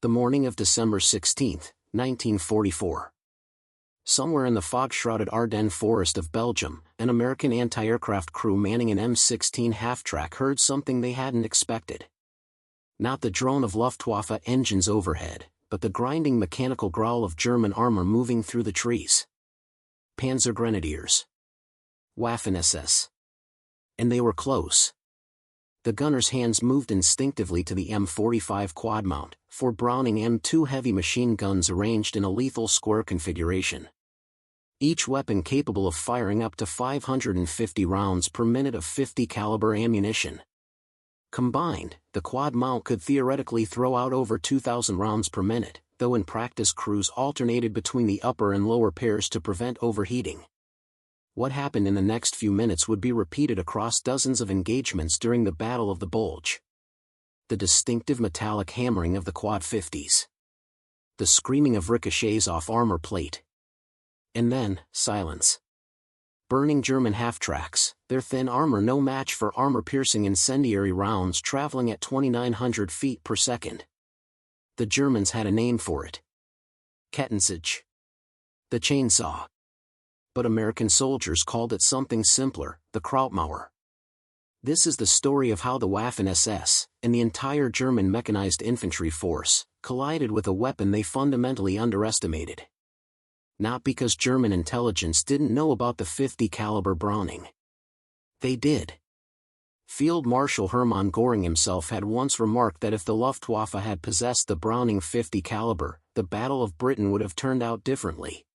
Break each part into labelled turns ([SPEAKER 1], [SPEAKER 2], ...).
[SPEAKER 1] The morning of December 16, 1944. Somewhere in the fog-shrouded Ardennes forest of Belgium, an American anti-aircraft crew manning an M16 half-track heard something they hadn't expected. Not the drone of Luftwaffe engines overhead, but the grinding mechanical growl of German armor moving through the trees. Panzergrenadiers. Waffen-SS. And they were close. The gunner's hands moved instinctively to the M45 quad mount, 4 Browning M2 heavy machine guns arranged in a lethal square configuration. Each weapon capable of firing up to 550 rounds per minute of 50 caliber ammunition. Combined, the quad mount could theoretically throw out over 2,000 rounds per minute, though in practice crews alternated between the upper and lower pairs to prevent overheating. What happened in the next few minutes would be repeated across dozens of engagements during the Battle of the Bulge. The distinctive metallic hammering of the quad 50s. The screaming of ricochets off armor plate. And then, silence. Burning German half-tracks, their thin armor no match for armor-piercing incendiary rounds traveling at 2,900 feet per second. The Germans had a name for it. Kettensäge. The chainsaw. But American soldiers called it something simpler, the Krautmauer. This is the story of how the Waffen-SS, and the entire German mechanized infantry force, collided with a weapon they fundamentally underestimated. Not because German intelligence didn't know about the 50 caliber Browning. They did. Field Marshal Hermann Göring himself had once remarked that if the Luftwaffe had possessed the Browning 50 caliber, the Battle of Britain would have turned out differently.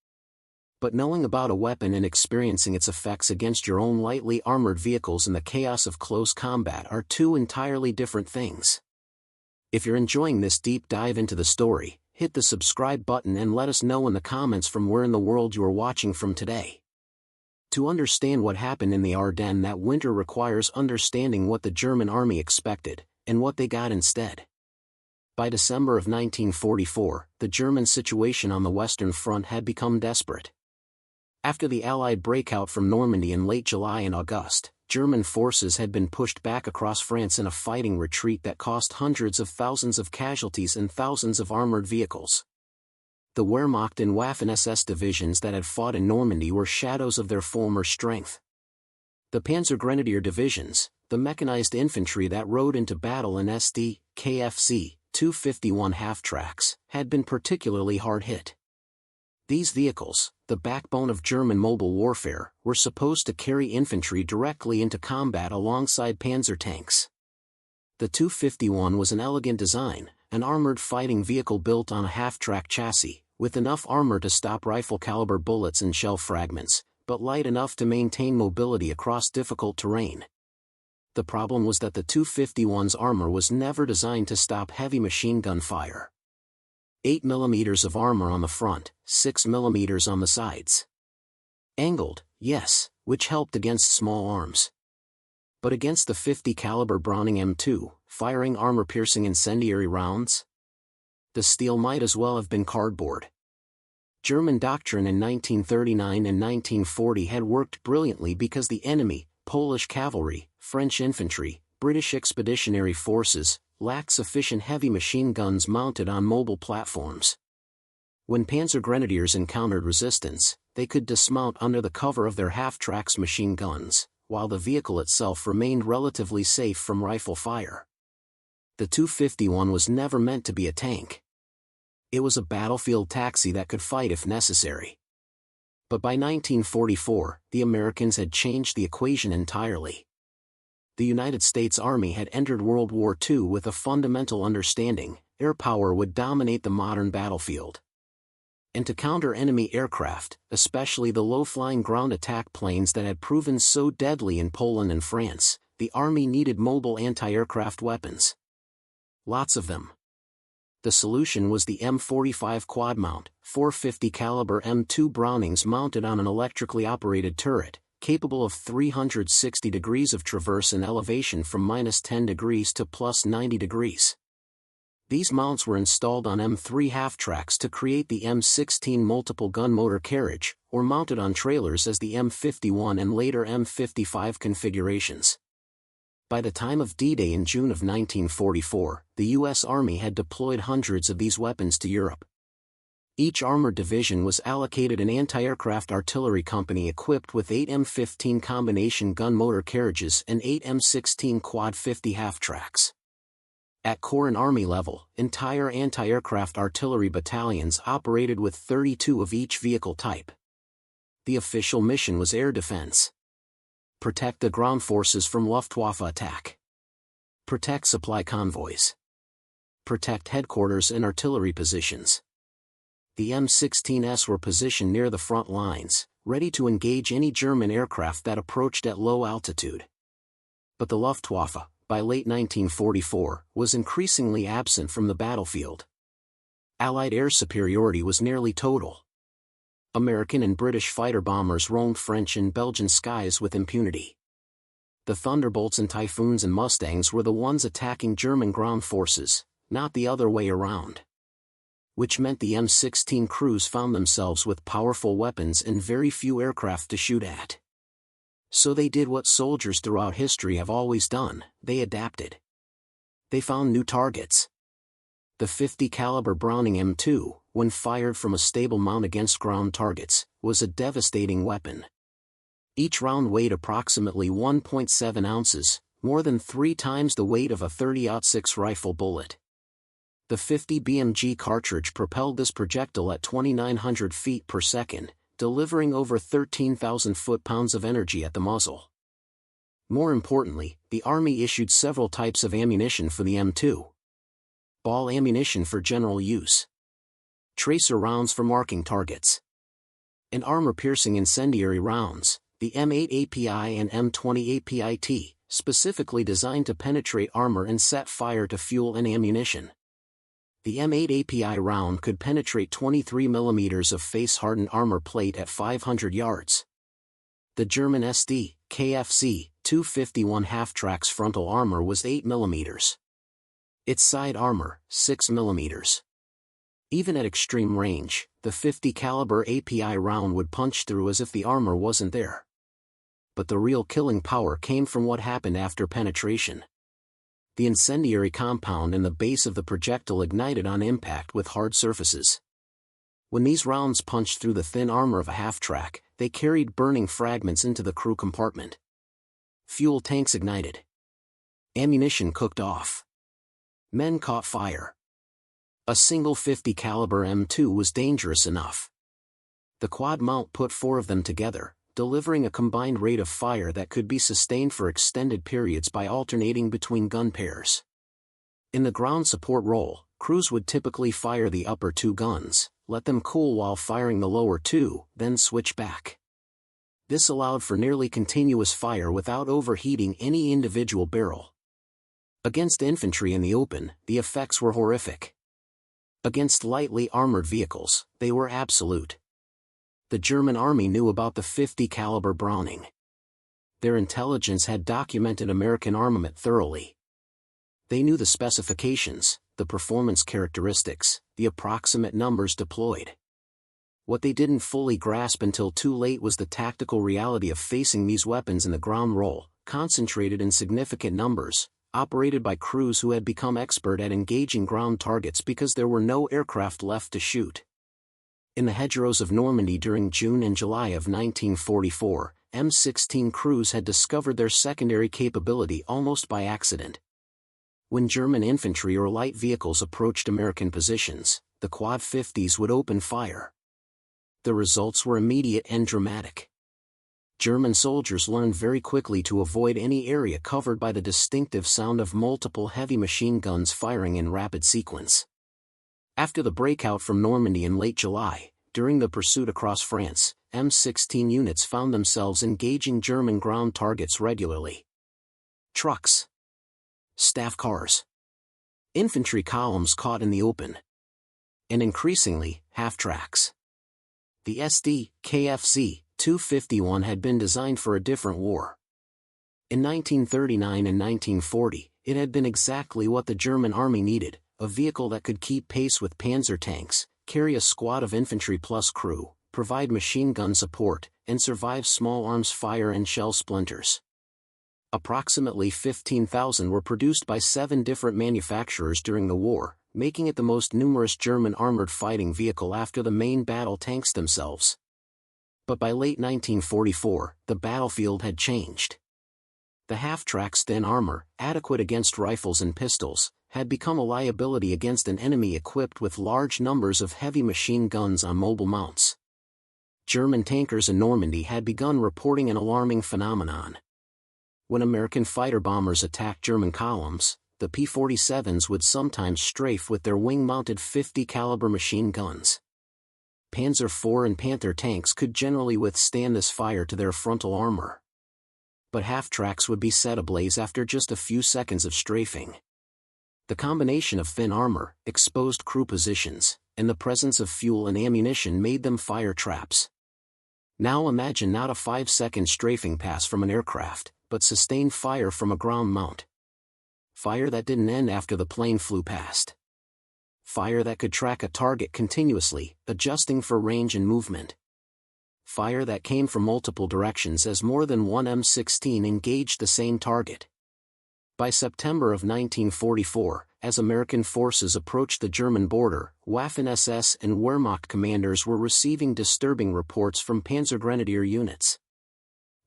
[SPEAKER 1] But knowing about a weapon and experiencing its effects against your own lightly armored vehicles in the chaos of close combat are two entirely different things. If you're enjoying this deep dive into the story, hit the subscribe button and let us know in the comments from where in the world you are watching from today. To understand what happened in the Ardennes that winter requires understanding what the German army expected, and what they got instead. By December of 1944, the German situation on the Western Front had become desperate. After the Allied breakout from Normandy in late July and August, German forces had been pushed back across France in a fighting retreat that cost hundreds of thousands of casualties and thousands of armored vehicles. The Wehrmacht and Waffen-SS divisions that had fought in Normandy were shadows of their former strength. The Panzergrenadier divisions, the mechanized infantry that rode into battle in SD, KFC, 251 half-tracks, had been particularly hard hit. These vehicles, the backbone of German mobile warfare, were supposed to carry infantry directly into combat alongside panzer tanks. The 251 was an elegant design, an armored fighting vehicle built on a half-track chassis, with enough armor to stop rifle-caliber bullets and shell fragments, but light enough to maintain mobility across difficult terrain. The problem was that the 251's armor was never designed to stop heavy machine gun fire. 8 mm of armor on the front, 6 mm on the sides. Angled, yes, which helped against small arms. But against the 50 caliber Browning M2, firing armor-piercing incendiary rounds? The steel might as well have been cardboard. German doctrine in 1939 and 1940 had worked brilliantly because the enemy, Polish cavalry, French infantry, British expeditionary forces, lacked sufficient heavy machine guns mounted on mobile platforms. When Panzergrenadiers encountered resistance, they could dismount under the cover of their half-tracks machine guns, while the vehicle itself remained relatively safe from rifle fire. The 251 was never meant to be a tank. It was a battlefield taxi that could fight if necessary. But by 1944, the Americans had changed the equation entirely. The United States Army had entered World War II with a fundamental understanding: air power would dominate the modern battlefield. And to counter enemy aircraft, especially the low-flying ground attack planes that had proven so deadly in Poland and France, the Army needed mobile anti-aircraft weapons. Lots of them. The solution was the M45 quad mount, 450 caliber M2 Brownings mounted on an electrically operated turret, capable of 360 degrees of traverse and elevation from -10 degrees to +90 degrees. These mounts were installed on M3 half-tracks to create the M16 multiple gun motor carriage, or mounted on trailers as the M51 and later M55 configurations. By the time of D-Day in June of 1944, the U.S. Army had deployed hundreds of these weapons to Europe. Each armored division was allocated an anti-aircraft artillery company equipped with 8 M15 combination gun motor carriages and 8 M16 quad 50 half-tracks. At Corps and Army level, entire anti-aircraft artillery battalions operated with 32 of each vehicle type. The official mission was air defense. Protect the ground forces from Luftwaffe attack. Protect supply convoys. Protect headquarters and artillery positions. The M16s were positioned near the front lines, ready to engage any German aircraft that approached at low altitude. But the Luftwaffe, by late 1944, was increasingly absent from the battlefield. Allied air superiority was nearly total. American and British fighter bombers roamed French and Belgian skies with impunity. The Thunderbolts and Typhoons and Mustangs were the ones attacking German ground forces, not the other way around. Which meant the M16 crews found themselves with powerful weapons and very few aircraft to shoot at. So they did what soldiers throughout history have always done: they adapted. They found new targets. The 50 caliber Browning M2, when fired from a stable mount against ground targets, was a devastating weapon. Each round weighed approximately 1.7 ounces, more than 3 times the weight of a .30-06 rifle bullet. The 50 BMG cartridge propelled this projectile at 2,900 feet per second, delivering over 13,000 foot-pounds of energy at the muzzle. More importantly, the Army issued several types of ammunition for the M2. Ball ammunition for general use. Tracer rounds for marking targets. And armor-piercing incendiary rounds, the M8 API and M20 APIT, specifically designed to penetrate armor and set fire to fuel and ammunition. The M8 API round could penetrate 23 mm of face-hardened armor plate at 500 yards. The German SD, KFC, 251 half-tracks frontal armor was 8 mm. Its side armor, 6 mm. Even at extreme range, the 50 caliber API round would punch through as if the armor wasn't there. But the real killing power came from what happened after penetration. The incendiary compound in the base of the projectile ignited on impact with hard surfaces. When these rounds punched through the thin armor of a half-track, they carried burning fragments into the crew compartment. Fuel tanks ignited. Ammunition cooked off. Men caught fire. A single 50 caliber M2 was dangerous enough. The quad mount put 4 of them together, delivering a combined rate of fire that could be sustained for extended periods by alternating between gun pairs. In the ground support role, crews would typically fire the upper 2 guns, let them cool while firing the lower 2, then switch back. This allowed for nearly continuous fire without overheating any individual barrel. Against infantry in the open, the effects were horrific. Against lightly armored vehicles, they were absolute. The German Army knew about the 50 caliber Browning. Their intelligence had documented American armament thoroughly. They knew the specifications, the performance characteristics, the approximate numbers deployed. What they didn't fully grasp until too late was the tactical reality of facing these weapons in the ground role, concentrated in significant numbers, operated by crews who had become expert at engaging ground targets because there were no aircraft left to shoot. In the hedgerows of Normandy during June and July of 1944, M16 crews had discovered their secondary capability almost by accident. When German infantry or light vehicles approached American positions, the Quad 50s would open fire. The results were immediate and dramatic. German soldiers learned very quickly to avoid any area covered by the distinctive sound of multiple heavy machine guns firing in rapid sequence. After the breakout from Normandy in late July, during the pursuit across France, M16 units found themselves engaging German ground targets regularly. Trucks. Staff cars. Infantry columns caught in the open. And increasingly, half-tracks. The SD, KFC, 251 had been designed for a different war. In 1939 and 1940, it had been exactly what the German army needed, a vehicle that could keep pace with panzer tanks, carry a squad of infantry plus crew, provide machine gun support, and survive small arms fire and shell splinters. Approximately 15,000 were produced by 7 different manufacturers during the war, making it the most numerous German armored fighting vehicle after the main battle tanks themselves. But by late 1944, the battlefield had changed. The half-track's thin armor, adequate against rifles and pistols, had become a liability against an enemy equipped with large numbers of heavy machine guns on mobile mounts. German tankers in Normandy had begun reporting an alarming phenomenon. When American fighter bombers attacked German columns, the P-47s would sometimes strafe with their wing-mounted 50-caliber machine guns. Panzer IV and Panther tanks could generally withstand this fire to their frontal armor. But half-tracks would be set ablaze after just a few seconds of strafing. The combination of thin armor, exposed crew positions, and the presence of fuel and ammunition made them fire traps. Now imagine not a 5-second strafing pass from an aircraft, but sustained fire from a ground mount. Fire that didn't end after the plane flew past. Fire that could track a target continuously, adjusting for range and movement. Fire that came from multiple directions as more than one M16 engaged the same target. By September of 1944, as American forces approached the German border, Waffen-SS and Wehrmacht commanders were receiving disturbing reports from Panzergrenadier units.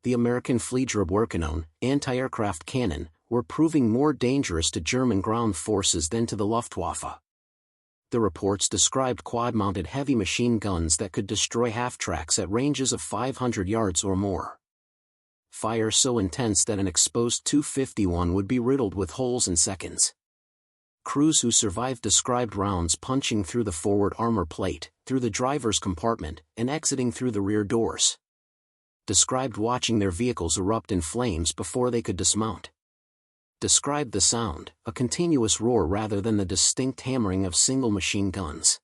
[SPEAKER 1] The American Fliehgräberkanonen, anti-aircraft cannon, were proving more dangerous to German ground forces than to the Luftwaffe. The reports described quad-mounted heavy machine guns that could destroy half-tracks at ranges of 500 yards or more. Fire so intense that an exposed 251 would be riddled with holes in seconds. Crews who survived described rounds punching through the forward armor plate, through the driver's compartment, and exiting through the rear doors. Described watching their vehicles erupt in flames before they could dismount. Described the sound, a continuous roar rather than the distinct hammering of single machine guns.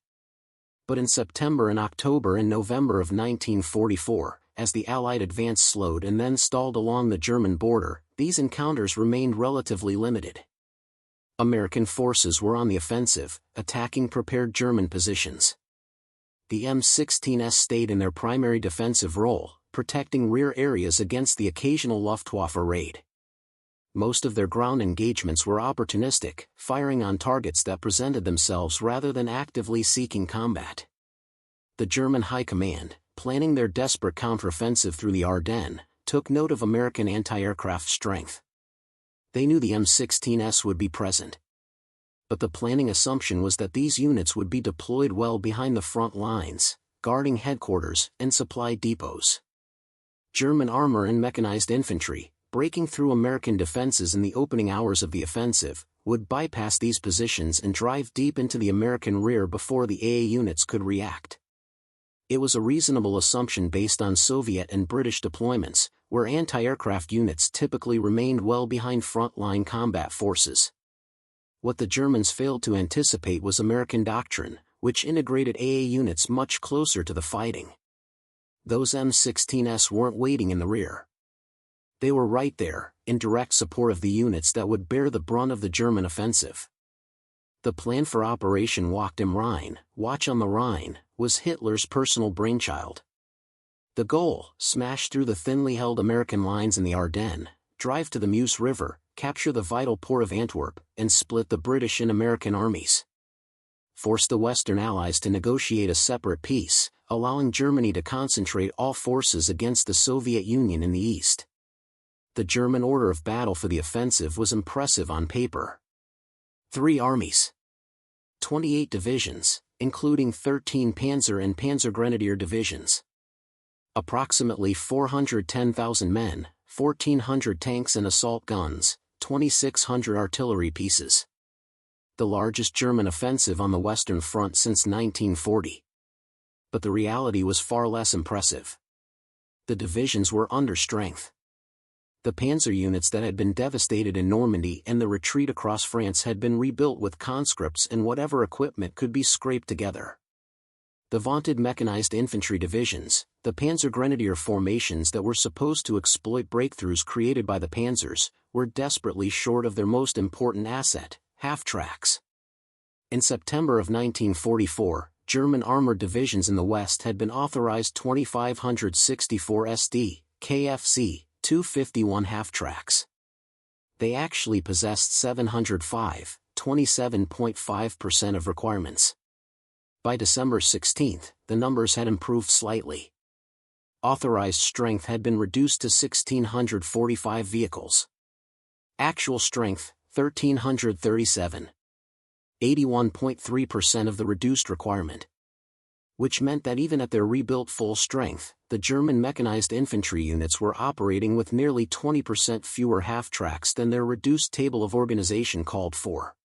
[SPEAKER 1] But in September and October and November of 1944, as the Allied advance slowed and then stalled along the German border, these encounters remained relatively limited. American forces were on the offensive, attacking prepared German positions. The M16s stayed in their primary defensive role, protecting rear areas against the occasional Luftwaffe raid. Most of their ground engagements were opportunistic, firing on targets that presented themselves rather than actively seeking combat. The German High Command, planning their desperate counteroffensive through the Ardennes, took note of American anti-aircraft strength. They knew the M16s would be present. But the planning assumption was that these units would be deployed well behind the front lines, guarding headquarters and supply depots. German armor and mechanized infantry, breaking through American defenses in the opening hours of the offensive, would bypass these positions and drive deep into the American rear before the AA units could react. It was a reasonable assumption based on Soviet and British deployments, where anti-aircraft units typically remained well behind front-line combat forces. What the Germans failed to anticipate was American doctrine, which integrated AA units much closer to the fighting. Those M16s weren't waiting in the rear. They were right there, in direct support of the units that would bear the brunt of the German offensive. The plan for Operation Wacht am Rhein, Watch on the Rhine, was Hitler's personal brainchild. The goal: smash through the thinly held American lines in the Ardennes, drive to the Meuse River, capture the vital port of Antwerp, and split the British and American armies. Force the Western Allies to negotiate a separate peace, allowing Germany to concentrate all forces against the Soviet Union in the East. The German order of battle for the offensive was impressive on paper. 3 armies. 28 divisions, including 13 Panzer and Panzergrenadier divisions. Approximately 410,000 men, 1,400 tanks and assault guns, 2,600 artillery pieces. The largest German offensive on the Western Front since 1940. But the reality was far less impressive. The divisions were under strength. The panzer units that had been devastated in Normandy and the retreat across France had been rebuilt with conscripts and whatever equipment could be scraped together. The vaunted mechanized infantry divisions, the Panzergrenadier formations that were supposed to exploit breakthroughs created by the panzers, were desperately short of their most important asset, half-tracks. In September of 1944, German armored divisions in the West had been authorized 2,564 SD, KFC, 251 half-tracks. They actually possessed 705, 27.5% of requirements. By December 16, the numbers had improved slightly. Authorized strength had been reduced to 1,645 vehicles. Actual strength, 1,337. 81.3% of the reduced requirement. Which meant that even at their rebuilt full strength, the German mechanized infantry units were operating with nearly 20% fewer half-tracks than their reduced table of organization called for.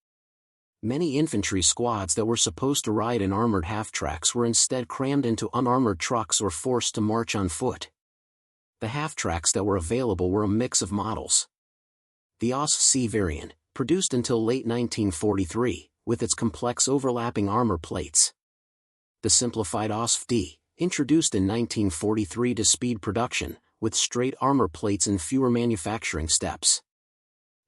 [SPEAKER 1] Many infantry squads that were supposed to ride in armored half-tracks were instead crammed into unarmored trucks or forced to march on foot. The half-tracks that were available were a mix of models. The OS-C variant, produced until late 1943, with its complex overlapping armor plates. The simplified OS-D, introduced in 1943 to speed production, with straight armor plates and fewer manufacturing steps.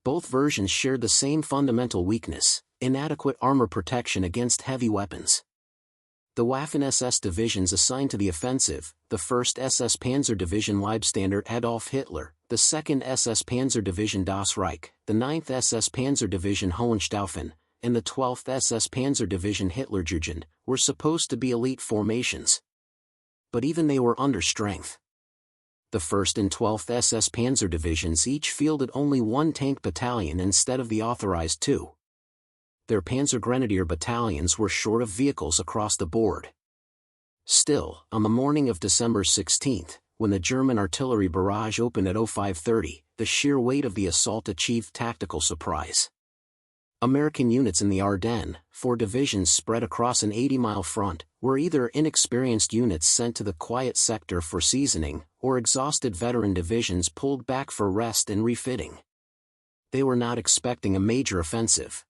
[SPEAKER 1] Both versions shared the same fundamental weakness: inadequate armor protection against heavy weapons. The Waffen-SS divisions assigned to the offensive, the 1st SS Panzer Division Leibstandarte Adolf Hitler, the 2nd SS Panzer Division Das Reich, the 9th SS Panzer Division Hohenstaufen, and the 12th SS Panzer Division Hitlerjugend, were supposed to be elite formations. But even they were under strength. The 1st and 12th SS Panzer Divisions each fielded only one tank battalion instead of the authorized two. Their Panzer Grenadier battalions were short of vehicles across the board. Still, on the morning of December 16, when the German artillery barrage opened at 05:30, the sheer weight of the assault achieved tactical surprise. American units in the Ardennes, 4 divisions spread across an 80-mile front, were either inexperienced units sent to the quiet sector for seasoning, or exhausted veteran divisions pulled back for rest and refitting. They were not expecting a major offensive.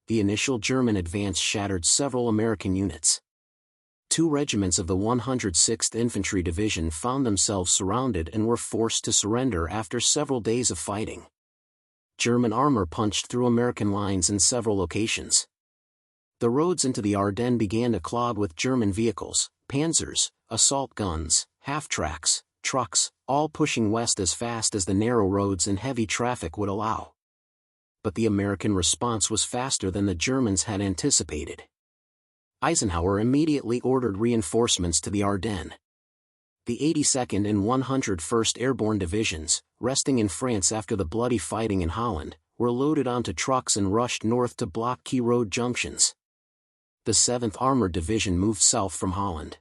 [SPEAKER 1] The initial German advance shattered several American units. 2 regiments of the 106th Infantry Division found themselves surrounded and were forced to surrender after several days of fighting. German armor punched through American lines in several locations. The roads into the Ardennes began to clog with German vehicles, panzers, assault guns, half-tracks, trucks, all pushing west as fast as the narrow roads and heavy traffic would allow. But the American response was faster than the Germans had anticipated. Eisenhower immediately ordered reinforcements to the Ardennes. The 82nd and 101st Airborne Divisions, resting in France after the bloody fighting in Holland, were loaded onto trucks and rushed north to block key road junctions. The 7th Armored Division moved south from Holland.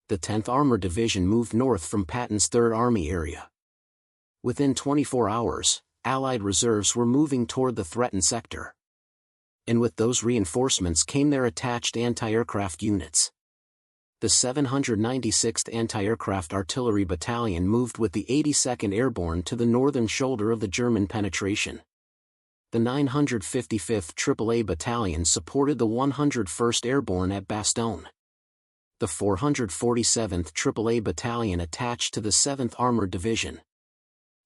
[SPEAKER 1] The 10th Armored Division moved north from Patton's 3rd Army area. Within 24 hours, Allied reserves were moving toward the threatened sector. And with those reinforcements came their attached anti-aircraft units. The 796th Anti-Aircraft Artillery Battalion moved with the 82nd Airborne to the northern shoulder of the German penetration. The 955th AAA Battalion supported the 101st Airborne at Bastogne. The 447th AAA Battalion attached to the 7th Armored Division.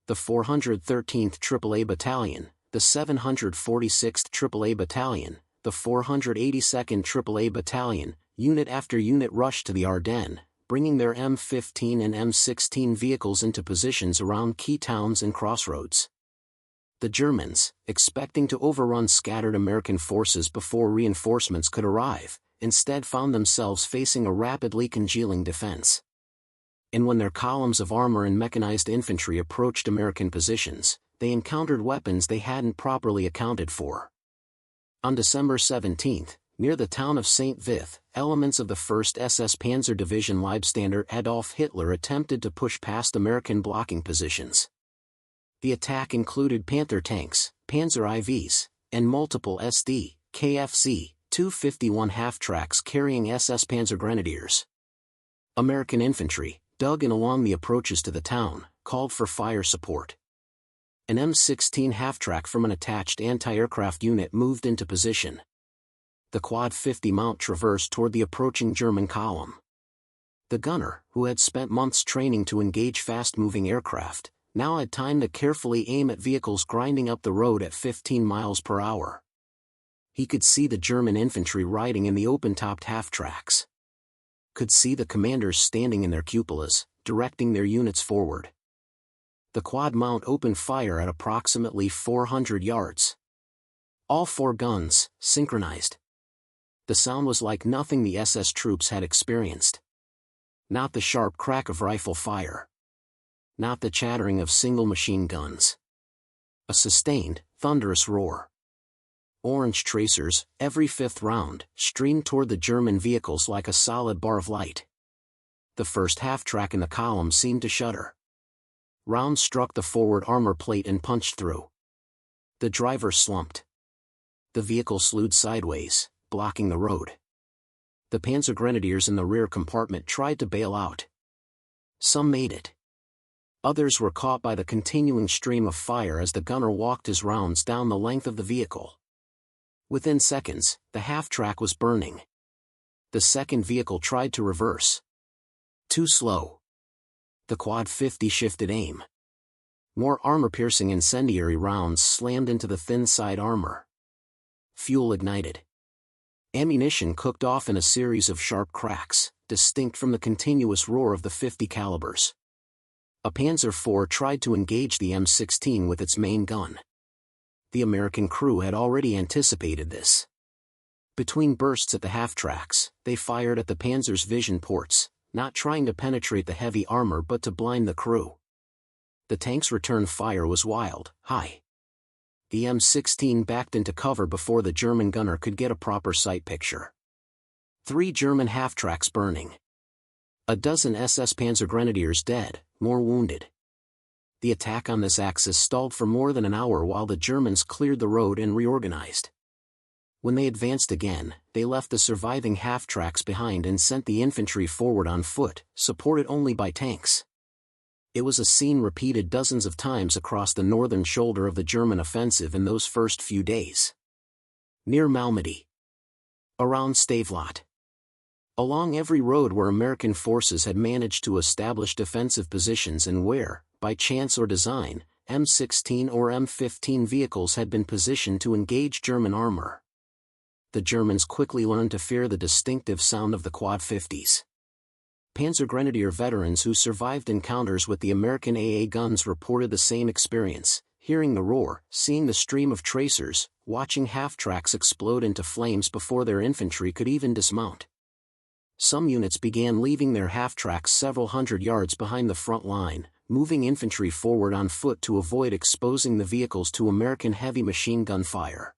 [SPEAKER 1] The 413th AAA Battalion, the 746th AAA Battalion, the 482nd AAA Battalion, unit after unit rushed to the Ardennes, bringing their M15 and M16 vehicles into positions around key towns and crossroads. The Germans, expecting to overrun scattered American forces before reinforcements could arrive, instead found themselves facing a rapidly congealing defense. And when their columns of armor and mechanized infantry approached American positions, they encountered weapons they hadn't properly accounted for. On December 17, near the town of St. Vith, elements of the 1st SS Panzer Division Leibstandarte Adolf Hitler attempted to push past American blocking positions. The attack included Panther tanks, Panzer IVs, and multiple SD, KFC, 251 half-tracks carrying SS Panzer Grenadiers. American infantry, dug in along the approaches to the town, called for fire support. An M16 half-track from an attached anti-aircraft unit moved into position. The Quad 50 mount traversed toward the approaching German column. The gunner, who had spent months training to engage fast-moving aircraft, now had time to carefully aim at vehicles grinding up the road at 15 miles per hour. He could see the German infantry riding in the open-topped half-tracks. Could see the commanders standing in their cupolas, directing their units forward. The quad mount opened fire at approximately 400 yards. All 4 guns, synchronized. The sound was like nothing the SS troops had experienced. Not the sharp crack of rifle fire. Not the chattering of single machine guns. A sustained, thunderous roar. Orange tracers, every 5th round, streamed toward the German vehicles like a solid bar of light. The first half-track in the column seemed to shudder. Rounds struck the forward armor plate and punched through. The driver slumped. The vehicle slewed sideways, blocking the road. The Panzer Grenadiers in the rear compartment tried to bail out. Some made it. Others were caught by the continuing stream of fire as the gunner walked his rounds down the length of the vehicle. Within seconds, the half-track was burning. The second vehicle tried to reverse. Too slow. The Quad 50 shifted aim. More armor-piercing incendiary rounds slammed into the thin side armor. Fuel ignited. Ammunition cooked off in a series of sharp cracks, distinct from the continuous roar of the 50 calibers. A Panzer IV tried to engage the M16 with its main gun. The American crew had already anticipated this. Between bursts at the half-tracks, they fired at the Panzer's vision ports, not trying to penetrate the heavy armor but to blind the crew. The tank's return fire was wild, high. The M16 backed into cover before the German gunner could get a proper sight picture. 3 German half-tracks burning. A dozen SS Panzer Grenadiers dead, more wounded. The attack on this axis stalled for more than an hour while the Germans cleared the road and reorganized. When they advanced again, they left the surviving half-tracks behind and sent the infantry forward on foot, supported only by tanks. It was a scene repeated dozens of times across the northern shoulder of the German offensive in those first few days. Near Malmedy. Around Stavelot. Along every road where American forces had managed to establish defensive positions and where, by chance or design, M16 or M15 vehicles had been positioned to engage German armor. The Germans quickly learned to fear the distinctive sound of the Quad 50s. Panzer Grenadier veterans who survived encounters with the American AA guns reported the same experience, hearing the roar, seeing the stream of tracers, watching half-tracks explode into flames before their infantry could even dismount. Some units began leaving their half-tracks several hundred yards behind the front line, moving infantry forward on foot to avoid exposing the vehicles to American heavy machine gun fire.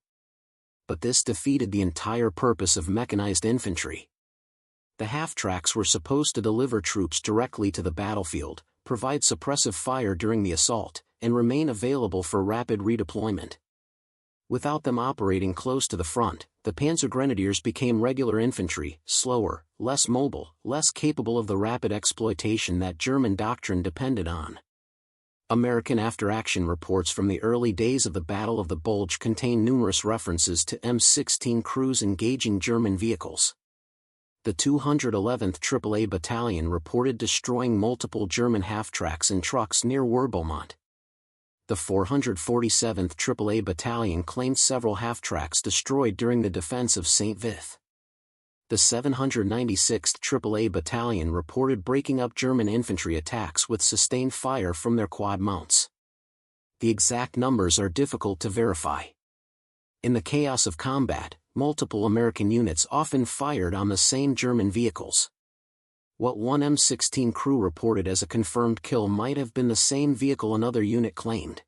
[SPEAKER 1] But this defeated the entire purpose of mechanized infantry. The half-tracks were supposed to deliver troops directly to the battlefield, provide suppressive fire during the assault, and remain available for rapid redeployment. Without them operating close to the front, the Panzer Grenadiers became regular infantry, slower, less mobile, less capable of the rapid exploitation that German doctrine depended on. American after-action reports from the early days of the Battle of the Bulge contain numerous references to M16 crews engaging German vehicles. The 211th AAA Battalion reported destroying multiple German half-tracks and trucks near Werbelmont. The 447th AAA Battalion claimed several half-tracks destroyed during the defense of St. Vith. The 796th AAA Battalion reported breaking up German infantry attacks with sustained fire from their quad mounts. The exact numbers are difficult to verify. In the chaos of combat, multiple American units often fired on the same German vehicles. What one M16 crew reported as a confirmed kill might have been the same vehicle another unit claimed.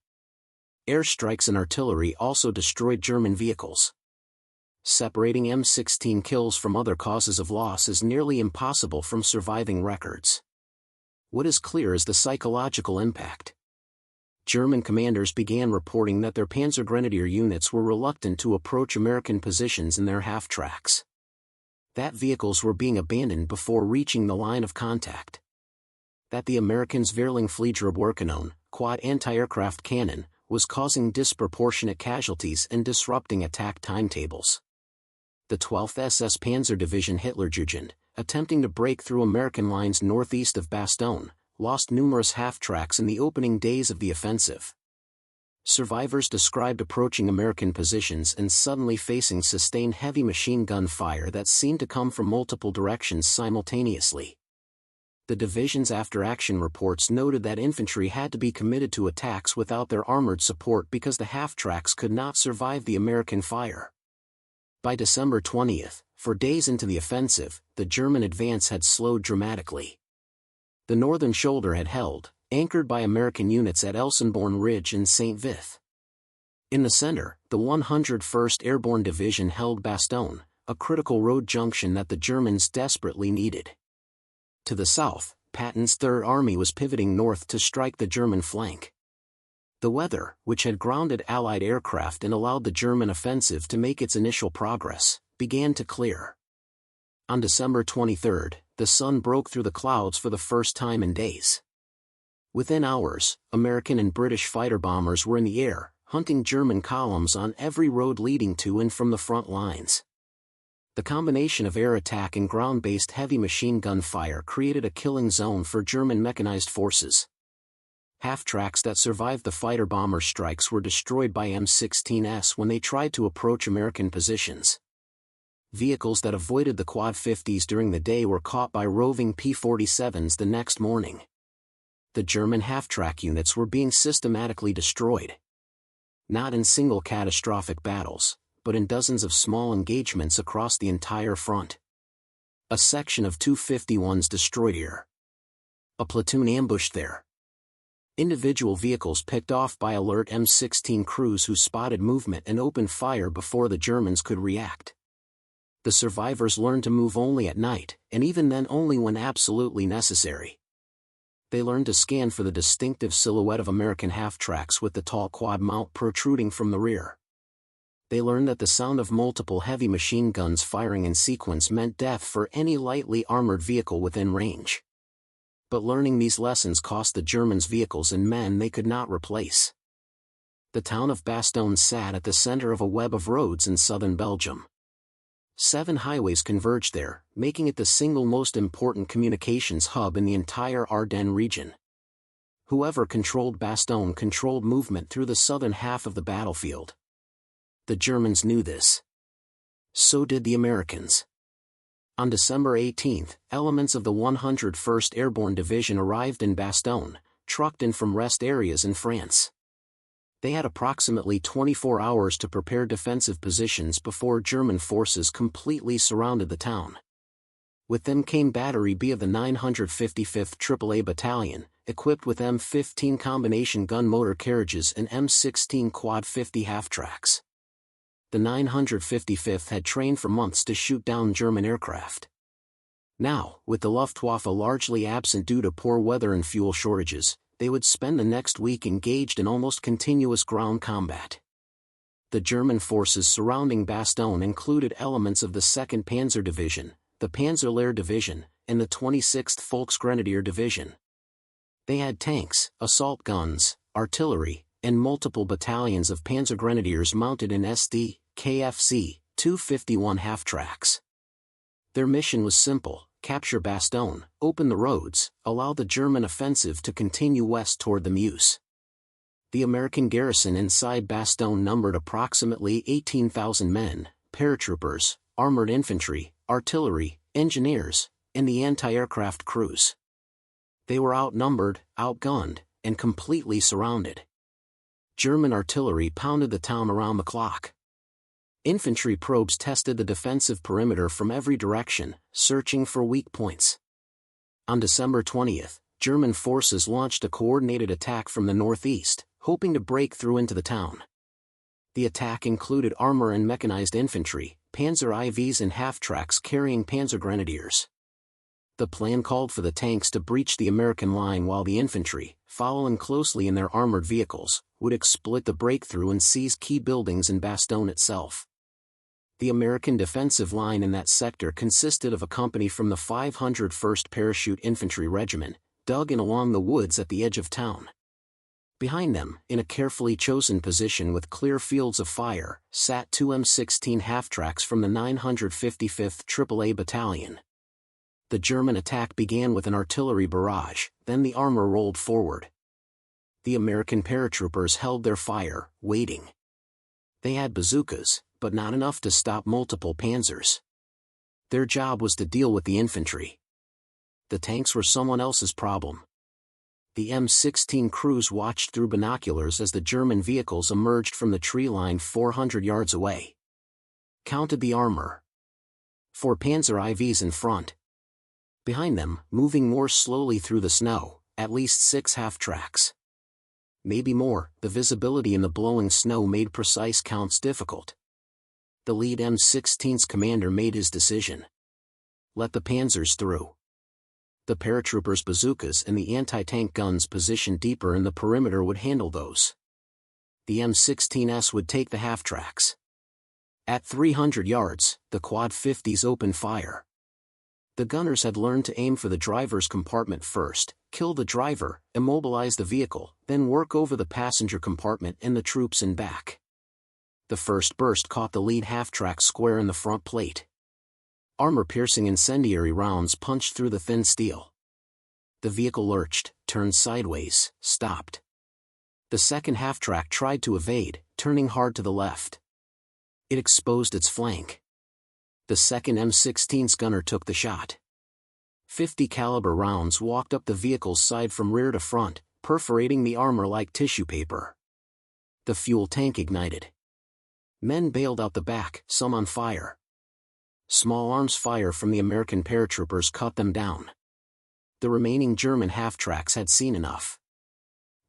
[SPEAKER 1] Airstrikes and artillery also destroyed German vehicles. Separating M16 kills from other causes of loss is nearly impossible from surviving records. What is clear is the psychological impact. German commanders began reporting that their Panzer Grenadier units were reluctant to approach American positions in their half-tracks. That vehicles were being abandoned before reaching the line of contact. That the Americans' Verlingfliegerabwehrkanone, quad anti-aircraft cannon, was causing disproportionate casualties and disrupting attack timetables. The 12th SS Panzer Division Hitlerjugend, attempting to break through American lines northeast of Bastogne, lost numerous half-tracks in the opening days of the offensive. Survivors described approaching American positions and suddenly facing sustained heavy machine gun fire that seemed to come from multiple directions simultaneously. The division's after-action reports noted that infantry had to be committed to attacks without their armored support because the half-tracks could not survive the American fire. By December 20th, for days into the offensive, the German advance had slowed dramatically. The northern shoulder had held, anchored by American units at Elsenborn Ridge and St. Vith. In the center, the 101st Airborne Division held Bastogne, a critical road junction that the Germans desperately needed. To the south, Patton's Third Army was pivoting north to strike the German flank. The weather, which had grounded Allied aircraft and allowed the German offensive to make its initial progress, began to clear. On December 23, the sun broke through the clouds for the first time in days. Within hours, American and British fighter bombers were in the air, hunting German columns on every road leading to and from the front lines. The combination of air attack and ground-based heavy machine gun fire created a killing zone for German mechanized forces. Half-tracks that survived the fighter-bomber strikes were destroyed by M16s when they tried to approach American positions. Vehicles that avoided the Quad 50s during the day were caught by roving P-47s the next morning. The German half-track units were being systematically destroyed. Not in single catastrophic battles, but in dozens of small engagements across the entire front. A section of 251s destroyed here. A platoon ambushed there. Individual vehicles picked off by alert M16 crews who spotted movement and opened fire before the Germans could react. The survivors learned to move only at night, and even then only when absolutely necessary. They learned to scan for the distinctive silhouette of American half-tracks with the tall quad mount protruding from the rear. They learned that the sound of multiple heavy machine guns firing in sequence meant death for any lightly armored vehicle within range. But learning these lessons cost the Germans vehicles and men they could not replace. The town of Bastogne sat at the center of a web of roads in southern Belgium. 7 highways converged there, making it the single most important communications hub in the entire Ardennes region. Whoever controlled Bastogne controlled movement through the southern half of the battlefield. The Germans knew this. So did the Americans. On December 18, elements of the 101st Airborne Division arrived in Bastogne, trucked in from rest areas in France. They had approximately 24 hours to prepare defensive positions before German forces completely surrounded the town. With them came Battery B of the 955th AAA Battalion, equipped with M15 combination gun motor carriages and M16 Quad 50 half-tracks. The 955th had trained for months to shoot down German aircraft. Now, with the Luftwaffe largely absent due to poor weather and fuel shortages, they would spend the next week engaged in almost continuous ground combat. The German forces surrounding Bastogne included elements of the 2nd Panzer Division, the Panzerlehr Division, and the 26th Volksgrenadier Division. They had tanks, assault guns, artillery, and multiple battalions of Panzergrenadiers mounted in SD, KFC, 251 half-tracks. Their mission was simple: capture Bastogne, open the roads, allow the German offensive to continue west toward the Meuse. The American garrison inside Bastogne numbered approximately 18,000 men, paratroopers, armored infantry, artillery, engineers, and the anti-aircraft crews. They were outnumbered, outgunned, and completely surrounded. German artillery pounded the town around the clock. Infantry probes tested the defensive perimeter from every direction, searching for weak points. On December 20th, German forces launched a coordinated attack from the northeast, hoping to break through into the town. The attack included armor and mechanized infantry, Panzer IVs and half-tracks carrying Panzergrenadiers. The plan called for the tanks to breach the American line while the infantry, following closely in their armored vehicles, would exploit the breakthrough and seize key buildings in Bastogne itself. The American defensive line in that sector consisted of a company from the 501st Parachute Infantry Regiment, dug in along the woods at the edge of town. Behind them, in a carefully chosen position with clear fields of fire, sat 2 M16 half-tracks from the 955th AAA Battalion. The German attack began with an artillery barrage, then the armor rolled forward. The American paratroopers held their fire, waiting. They had bazookas, but not enough to stop multiple panzers. Their job was to deal with the infantry. The tanks were someone else's problem. The M16 crews watched through binoculars as the German vehicles emerged from the tree line 400 yards away. Counted the armor. 4 Panzer IVs in front. Behind them, moving more slowly through the snow, at least 6 half-tracks. Maybe more. The visibility in the blowing snow made precise counts difficult. The lead M16's commander made his decision. Let the panzers through. The paratroopers' bazookas and the anti-tank guns positioned deeper in the perimeter would handle those. The M16s would take the half-tracks. At 300 yards, the Quad 50s opened fire. The gunners had learned to aim for the driver's compartment first, kill the driver, immobilize the vehicle, then work over the passenger compartment and the troops in back. The first burst caught the lead half-track square in the front plate. Armor-piercing incendiary rounds punched through the thin steel. The vehicle lurched, turned sideways, stopped. The second half-track tried to evade, turning hard to the left. It exposed its flank. The second M16's gunner took the shot. 50 caliber rounds walked up the vehicle's side from rear to front, perforating the armor like tissue paper. The fuel tank ignited. Men bailed out the back, some on fire. Small arms fire from the American paratroopers cut them down. The remaining German half-tracks had seen enough.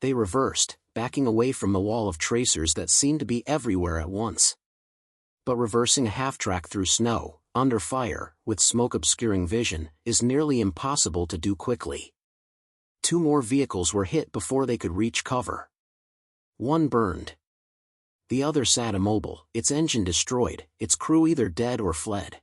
[SPEAKER 1] They reversed, backing away from the wall of tracers that seemed to be everywhere at once. But reversing a half-track through snow, under fire, with smoke obscuring vision, is nearly impossible to do quickly. 2 more vehicles were hit before they could reach cover. One burned. The other sat immobile, its engine destroyed, its crew either dead or fled.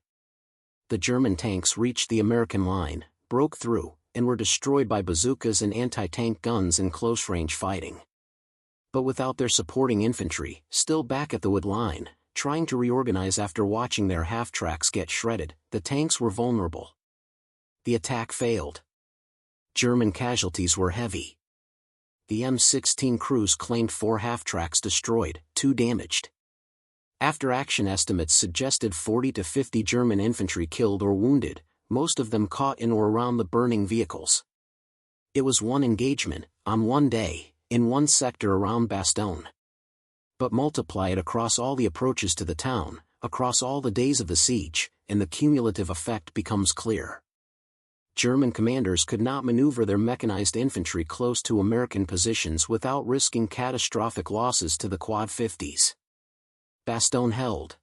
[SPEAKER 1] The German tanks reached the American line, broke through, and were destroyed by bazookas and anti-tank guns in close-range fighting. But without their supporting infantry, still back at the wood line, trying to reorganize after watching their half-tracks get shredded, the tanks were vulnerable. The attack failed. German casualties were heavy. The M16 crews claimed 4 half-tracks destroyed, 2 damaged. After-action estimates suggested 40 to 50 German infantry killed or wounded, most of them caught in or around the burning vehicles. It was one engagement, on one day, in one sector around Bastogne. But multiply it across all the approaches to the town, across all the days of the siege, and the cumulative effect becomes clear. German commanders could not maneuver their mechanized infantry close to American positions without risking catastrophic losses to the Quad 50s. Bastogne held.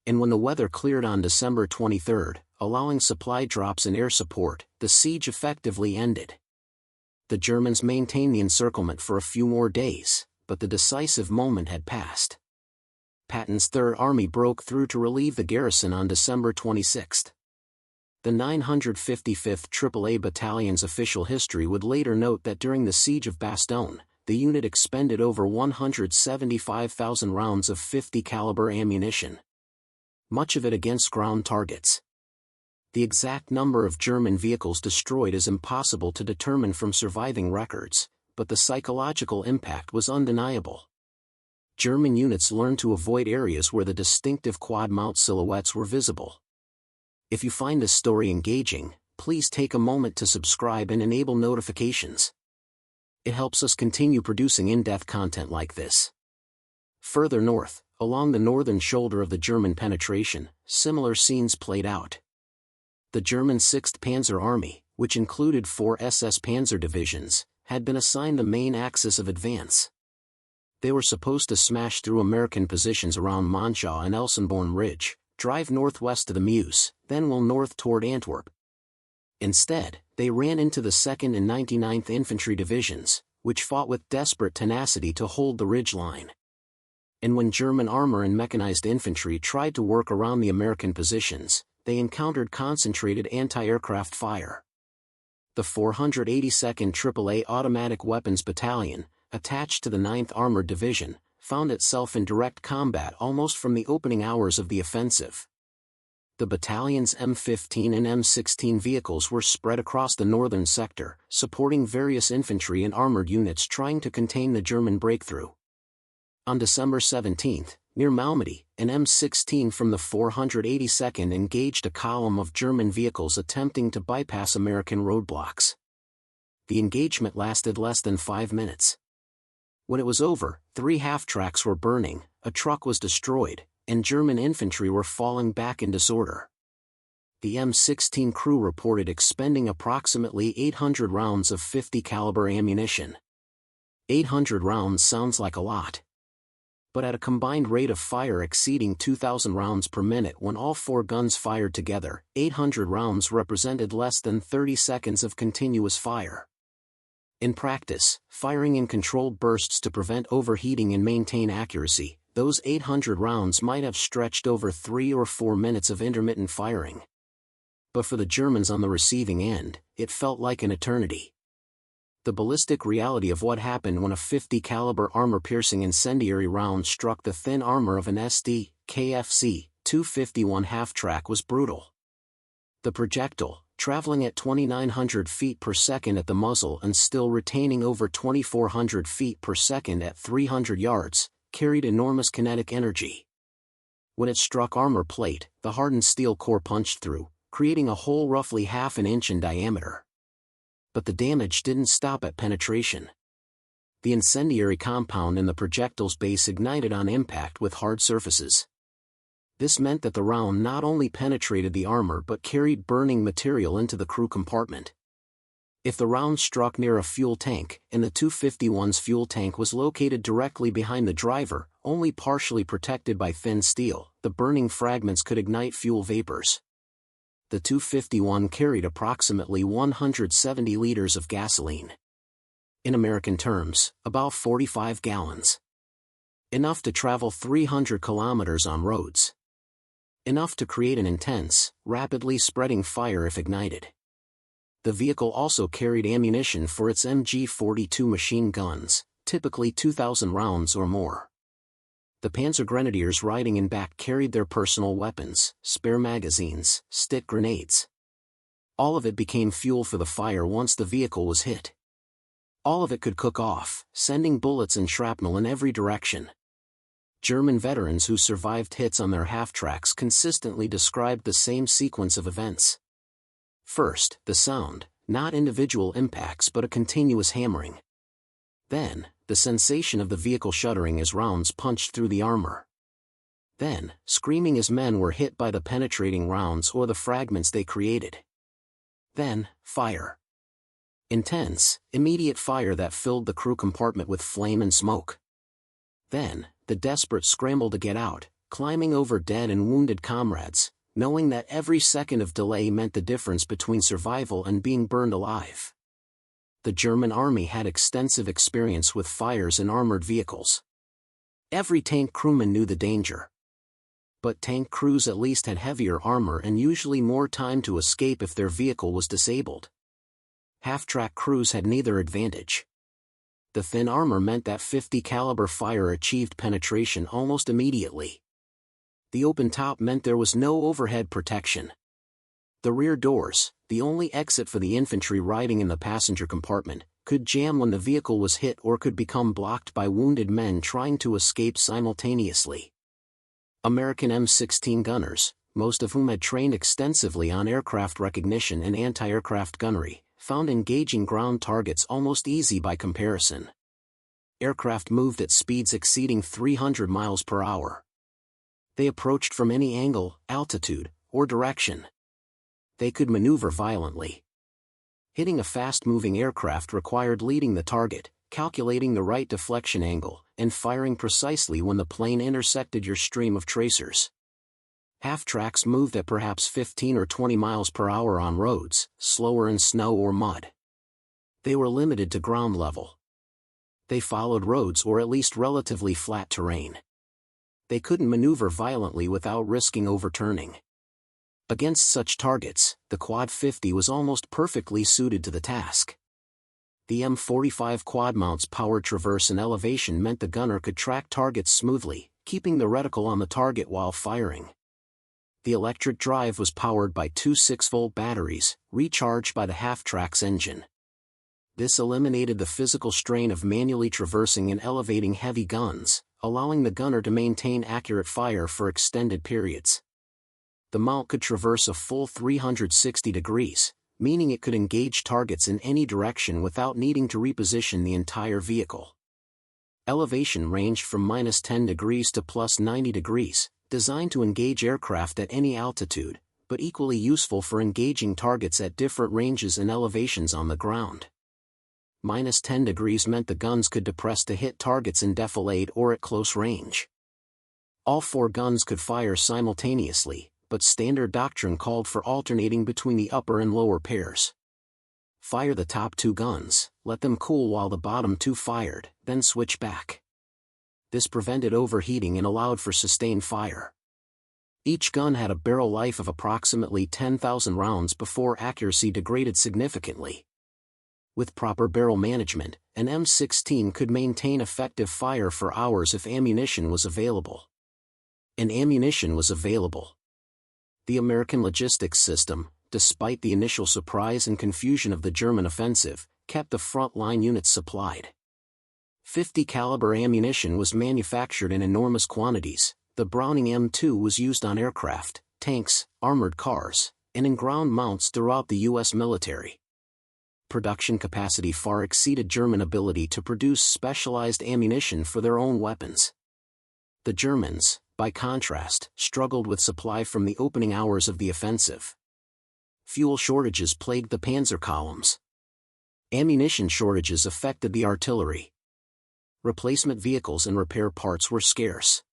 [SPEAKER 1] And when the weather cleared on December 23, allowing supply drops and air support, the siege effectively ended. The Germans maintained the encirclement for a few more days, but the decisive moment had passed. Patton's Third Army broke through to relieve the garrison on December 26. The 955th AAA Battalion's official history would later note that during the siege of Bastogne, the unit expended over 175,000 rounds of 50 caliber ammunition. Much of it against ground targets. The exact number of German vehicles destroyed is impossible to determine from surviving records, but the psychological impact was undeniable. German units learned to avoid areas where the distinctive quad-mount silhouettes were visible. If you find this story engaging, please take a moment to subscribe and enable notifications. It helps us continue producing in-depth content like this. Further north, along the northern shoulder of the German penetration, similar scenes played out. The German 6th Panzer Army, which included 4 SS Panzer divisions, had been assigned the main axis of advance. They were supposed to smash through American positions around Monschau and Elsenborn Ridge, drive northwest to the Meuse, then will north toward Antwerp. Instead, they ran into the 2nd and 99th Infantry Divisions, which fought with desperate tenacity to hold the ridge line. And when German armor and mechanized infantry tried to work around the American positions, they encountered concentrated anti-aircraft fire. The 482nd AAA Automatic Weapons Battalion, attached to the 9th Armored Division, found itself in direct combat almost from the opening hours of the offensive. The battalion's M15 and M16 vehicles were spread across the northern sector, supporting various infantry and armored units trying to contain the German breakthrough. On December 17, near Malmedy, an M16 from the 482nd engaged a column of German vehicles attempting to bypass American roadblocks. The engagement lasted less than 5 minutes. When it was over, 3 half-tracks were burning, a truck was destroyed, and German infantry were falling back in disorder. The M16 crew reported expending approximately 800 rounds of 50 caliber ammunition. 800 rounds sounds like a lot. But at a combined rate of fire exceeding 2,000 rounds per minute when all 4 guns fired together, 800 rounds represented less than 30 seconds of continuous fire. In practice, firing in controlled bursts to prevent overheating and maintain accuracy, those 800 rounds might have stretched over 3 or 4 minutes of intermittent firing. But for the Germans on the receiving end, it felt like an eternity. The ballistic reality of what happened when a 50 caliber armor-piercing incendiary round struck the thin armor of an SD, KFC, 251 half-track was brutal. The projectile, traveling at 2,900 feet per second at the muzzle and still retaining over 2,400 feet per second at 300 yards, carried enormous kinetic energy. When it struck armor plate, the hardened steel core punched through, creating a hole roughly half an inch in diameter. But the damage didn't stop at penetration. The incendiary compound in the projectile's base ignited on impact with hard surfaces. This meant that the round not only penetrated the armor but carried burning material into the crew compartment. If the round struck near a fuel tank, and the 251's fuel tank was located directly behind the driver, only partially protected by thin steel, the burning fragments could ignite fuel vapors. The 251 carried approximately 170 liters of gasoline. In American terms, about 45 gallons. Enough to travel 300 kilometers on roads. Enough to create an intense, rapidly spreading fire if ignited. The vehicle also carried ammunition for its MG-42 machine guns, typically 2,000 rounds or more. The Panzer Grenadiers riding in back carried their personal weapons, spare magazines, stick grenades. All of it became fuel for the fire once the vehicle was hit. All of it could cook off, sending bullets and shrapnel in every direction. German veterans who survived hits on their half-tracks consistently described the same sequence of events. First, the sound, not individual impacts but a continuous hammering. Then, the sensation of the vehicle shuddering as rounds punched through the armor. Then, screaming as men were hit by the penetrating rounds or the fragments they created. Then, fire. Intense, immediate fire that filled the crew compartment with flame and smoke. Then, the desperate scramble to get out, climbing over dead and wounded comrades, knowing that every second of delay meant the difference between survival and being burned alive. The German army had extensive experience with fires in armored vehicles. Every tank crewman knew the danger. But tank crews at least had heavier armor and usually more time to escape if their vehicle was disabled. Half-track crews had neither advantage. The thin armor meant that 50 caliber fire achieved penetration almost immediately. The open top meant there was no overhead protection. The rear doors, the only exit for the infantry riding in the passenger compartment, could jam when the vehicle was hit or could become blocked by wounded men trying to escape simultaneously. American M16 gunners, most of whom had trained extensively on aircraft recognition and anti-aircraft gunnery, found engaging ground targets almost easy by comparison. Aircraft moved at speeds exceeding 300 miles per hour. They approached from any angle, altitude, or direction. They could maneuver violently. Hitting a fast-moving aircraft required leading the target, calculating the right deflection angle, and firing precisely when the plane intersected your stream of tracers. Half-tracks moved at perhaps 15 or 20 miles per hour on roads, slower in snow or mud. They were limited to ground level. They followed roads or at least relatively flat terrain. They couldn't maneuver violently without risking overturning. Against such targets, the Quad 50 was almost perfectly suited to the task. The M45 quad mount's power traverse and elevation meant the gunner could track targets smoothly, keeping the reticle on the target while firing. The electric drive was powered by 2 6-volt batteries, recharged by the half-track's engine. This eliminated the physical strain of manually traversing and elevating heavy guns, allowing the gunner to maintain accurate fire for extended periods. The mount could traverse a full 360 degrees, meaning it could engage targets in any direction without needing to reposition the entire vehicle. Elevation ranged from -10 degrees to +90 degrees, designed to engage aircraft at any altitude, but equally useful for engaging targets at different ranges and elevations on the ground. -10 degrees meant the guns could depress to hit targets in defilade or at close range. All 4 guns could fire simultaneously, but standard doctrine called for alternating between the upper and lower pairs. Fire the top 2 guns, let them cool while the bottom 2 fired, then switch back. This prevented overheating and allowed for sustained fire. Each gun had a barrel life of approximately 10,000 rounds before accuracy degraded significantly. With proper barrel management, an M16 could maintain effective fire for hours if ammunition was available. And ammunition was available. The American logistics system, despite the initial surprise and confusion of the German offensive, kept the front line units supplied. 50 caliber ammunition was manufactured in enormous quantities. The Browning M2 was used on aircraft, tanks, armored cars, and in ground mounts throughout the U.S. military. Production capacity far exceeded German ability to produce specialized ammunition for their own weapons. The Germans, by contrast, struggled with supply from the opening hours of the offensive. Fuel shortages plagued the panzer columns. Ammunition shortages affected the artillery. Replacement vehicles and repair parts were scarce.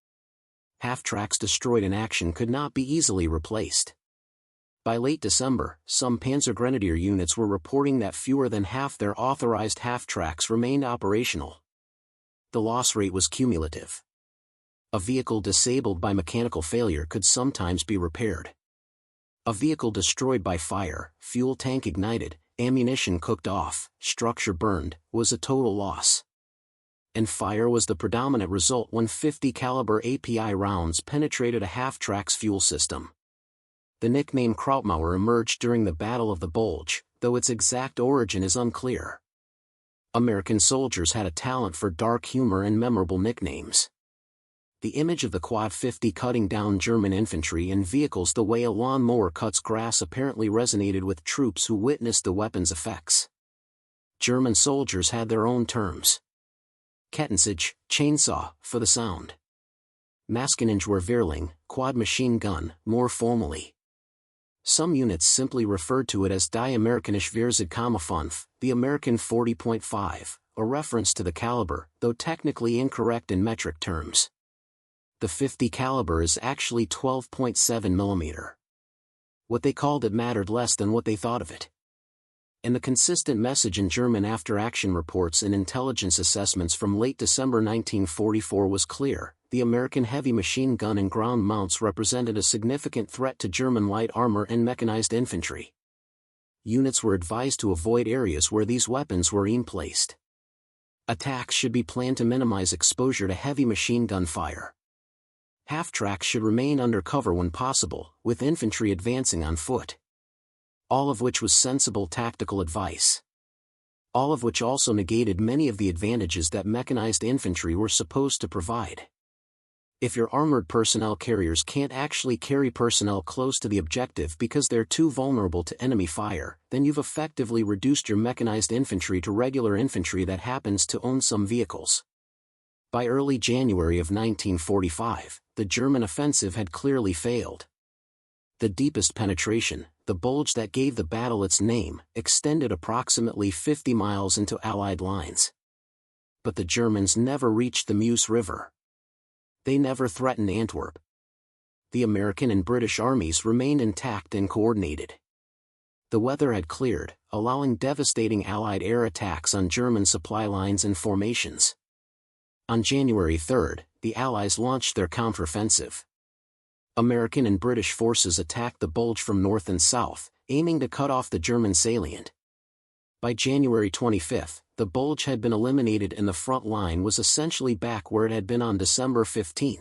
[SPEAKER 1] Half-tracks destroyed in action could not be easily replaced. By late December, some Panzergrenadier units were reporting that fewer than half their authorized half-tracks remained operational. The loss rate was cumulative. A vehicle disabled by mechanical failure could sometimes be repaired. A vehicle destroyed by fire, fuel tank ignited, ammunition cooked off, structure burned, was a total loss. And fire was the predominant result when 50 caliber API rounds penetrated a half-track's fuel system. The nickname Krautmauer emerged during the Battle of the Bulge, though its exact origin is unclear. American soldiers had a talent for dark humor and memorable nicknames. The image of the Quad 50 cutting down German infantry and vehicles the way a lawnmower cuts grass apparently resonated with troops who witnessed the weapon's effects. German soldiers had their own terms. Kettensäge, chainsaw, for the sound. Maskingewehrling, quad machine gun, more formally. Some units simply referred to it as Die Amerikanische 4,5, the American 40.5, a reference to the caliber, though technically incorrect in metric terms. The 50 caliber is actually 12.7 mm. What they called it mattered less than what they thought of it. And the consistent message in German after-action reports and intelligence assessments from late December 1944 was clear: the American heavy machine gun and ground mounts represented a significant threat to German light armor and mechanized infantry. Units were advised to avoid areas where these weapons were placed. Attacks should be planned to minimize exposure to heavy machine gun fire. Half-tracks should remain under cover when possible, with infantry advancing on foot. All of which was sensible tactical advice. All of which also negated many of the advantages that mechanized infantry were supposed to provide. If your armored personnel carriers can't actually carry personnel close to the objective because they're too vulnerable to enemy fire, then you've effectively reduced your mechanized infantry to regular infantry that happens to own some vehicles. By early January of 1945, the German offensive had clearly failed. The deepest penetration, the bulge that gave the battle its name, extended approximately 50 miles into Allied lines. But the Germans never reached the Meuse River. They never threatened Antwerp. The American and British armies remained intact and coordinated. The weather had cleared, allowing devastating Allied air attacks on German supply lines and formations. On January 3, the Allies launched their counteroffensive. American and British forces attacked the bulge from north and south, aiming to cut off the German salient. By January 25, the bulge had been eliminated and the front line was essentially back where it had been on December 15.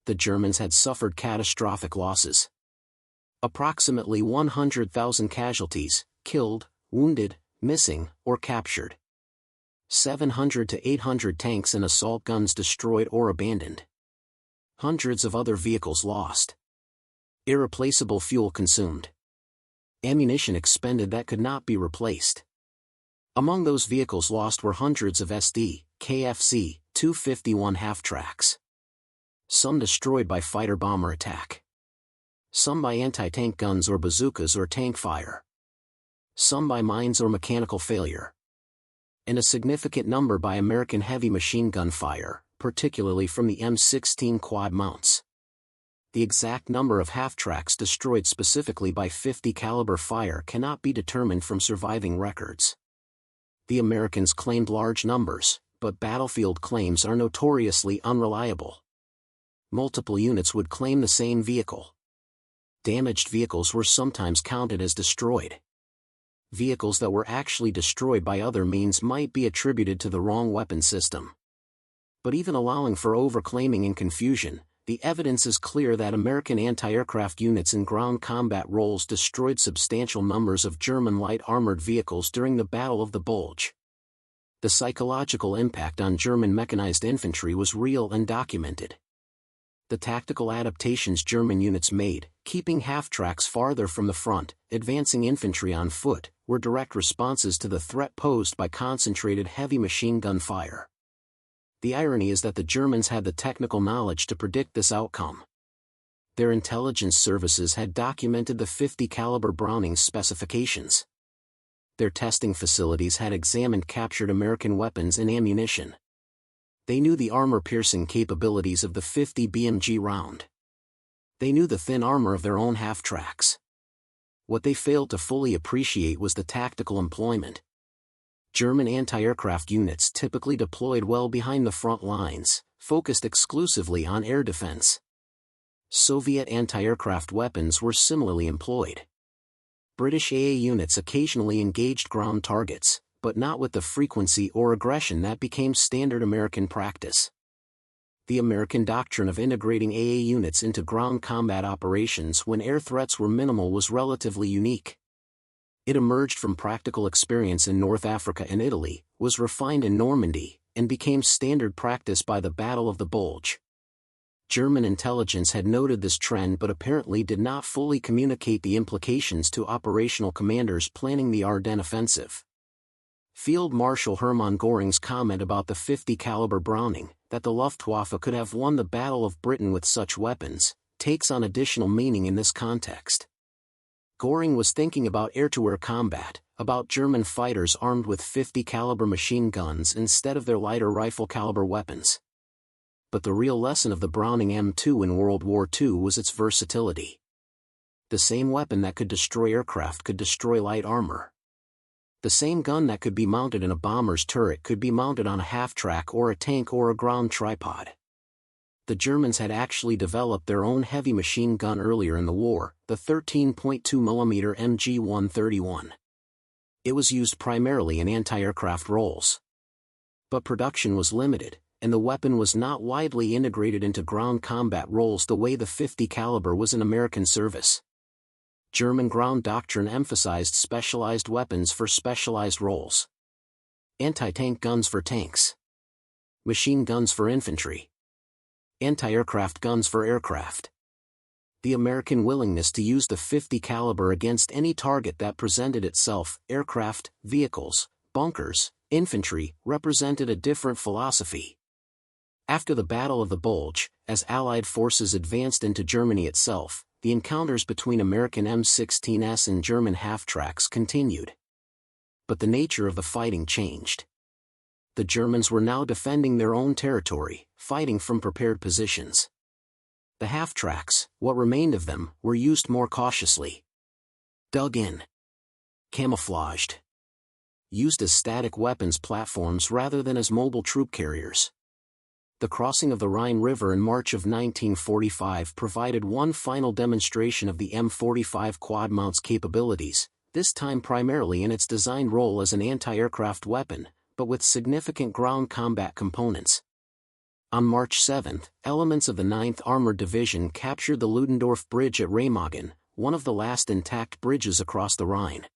[SPEAKER 1] The Germans had suffered catastrophic losses. Approximately 100,000 casualties, killed, wounded, missing, or captured. 700 to 800 tanks and assault guns destroyed or abandoned. Hundreds of other vehicles lost. Irreplaceable fuel consumed. Ammunition expended that could not be replaced. Among those vehicles lost were hundreds of SD, KFC, 251 half-tracks. Some destroyed by fighter-bomber attack. Some by anti-tank guns or bazookas or tank fire. Some by mines or mechanical failure. And a significant number by American heavy machine gun fire, particularly from the M16 quad mounts. The exact number of half-tracks destroyed specifically by .50 caliber fire cannot be determined from surviving records. The Americans claimed large numbers, but battlefield claims are notoriously unreliable. Multiple units would claim the same vehicle. Damaged vehicles were sometimes counted as destroyed. Vehicles that were actually destroyed by other means might be attributed to the wrong weapon system. But even allowing for overclaiming and confusion, the evidence is clear that American anti-aircraft units in ground combat roles destroyed substantial numbers of German light armored vehicles during the Battle of the Bulge. The psychological impact on German mechanized infantry was real and documented. The tactical adaptations German units made, keeping half-tracks farther from the front, advancing infantry on foot, were direct responses to the threat posed by concentrated heavy machine gun fire. The irony is that the Germans had the technical knowledge to predict this outcome. Their intelligence services had documented the .50 caliber Brownings specifications. Their testing facilities had examined captured American weapons and ammunition. They knew the armor-piercing capabilities of the .50 BMG round. They knew the thin armor of their own half-tracks. What they failed to fully appreciate was the tactical employment. German anti-aircraft units typically deployed well behind the front lines, focused exclusively on air defense. Soviet anti-aircraft weapons were similarly employed. British AA units occasionally engaged ground targets, but not with the frequency or aggression that became standard American practice. The American doctrine of integrating AA units into ground combat operations when air threats were minimal was relatively unique. It emerged from practical experience in North Africa and Italy, was refined in Normandy, and became standard practice by the Battle of the Bulge. German intelligence had noted this trend but apparently did not fully communicate the implications to operational commanders planning the Ardennes offensive. Field Marshal Hermann Göring's comment about the .50 caliber Browning, that the Luftwaffe could have won the Battle of Britain with such weapons, takes on additional meaning in this context. Göring was thinking about air-to-air combat, about German fighters armed with .50 caliber machine guns instead of their lighter rifle caliber weapons. But the real lesson of the Browning M2 in World War II was its versatility. The same weapon that could destroy aircraft could destroy light armor. The same gun that could be mounted in a bomber's turret could be mounted on a half-track or a tank or a ground tripod. The Germans had actually developed their own heavy machine gun earlier in the war, the 13.2mm MG-131. It was used primarily in anti-aircraft roles. But production was limited, and the weapon was not widely integrated into ground combat roles the way the .50 caliber was in American service. German ground doctrine emphasized specialized weapons for specialized roles. Anti-tank guns for tanks. Machine guns for infantry. Anti-aircraft guns for aircraft. The American willingness to use the .50 caliber against any target that presented itself, aircraft, vehicles, bunkers, infantry, represented a different philosophy. After the Battle of the Bulge, as Allied forces advanced into Germany itself, the encounters between American M16s and German half-tracks continued. But the nature of the fighting changed. The Germans were now defending their own territory, fighting from prepared positions. The half-tracks, what remained of them, were used more cautiously. Dug in. Camouflaged. Used as static weapons platforms rather than as mobile troop carriers. The crossing of the Rhine River in March of 1945 provided one final demonstration of the M45 quad mount's capabilities, this time primarily in its design role as an anti-aircraft weapon, but with significant ground combat components. On March 7, elements of the 9th Armored Division captured the Ludendorff Bridge at Remagen, one of the last intact bridges across the Rhine.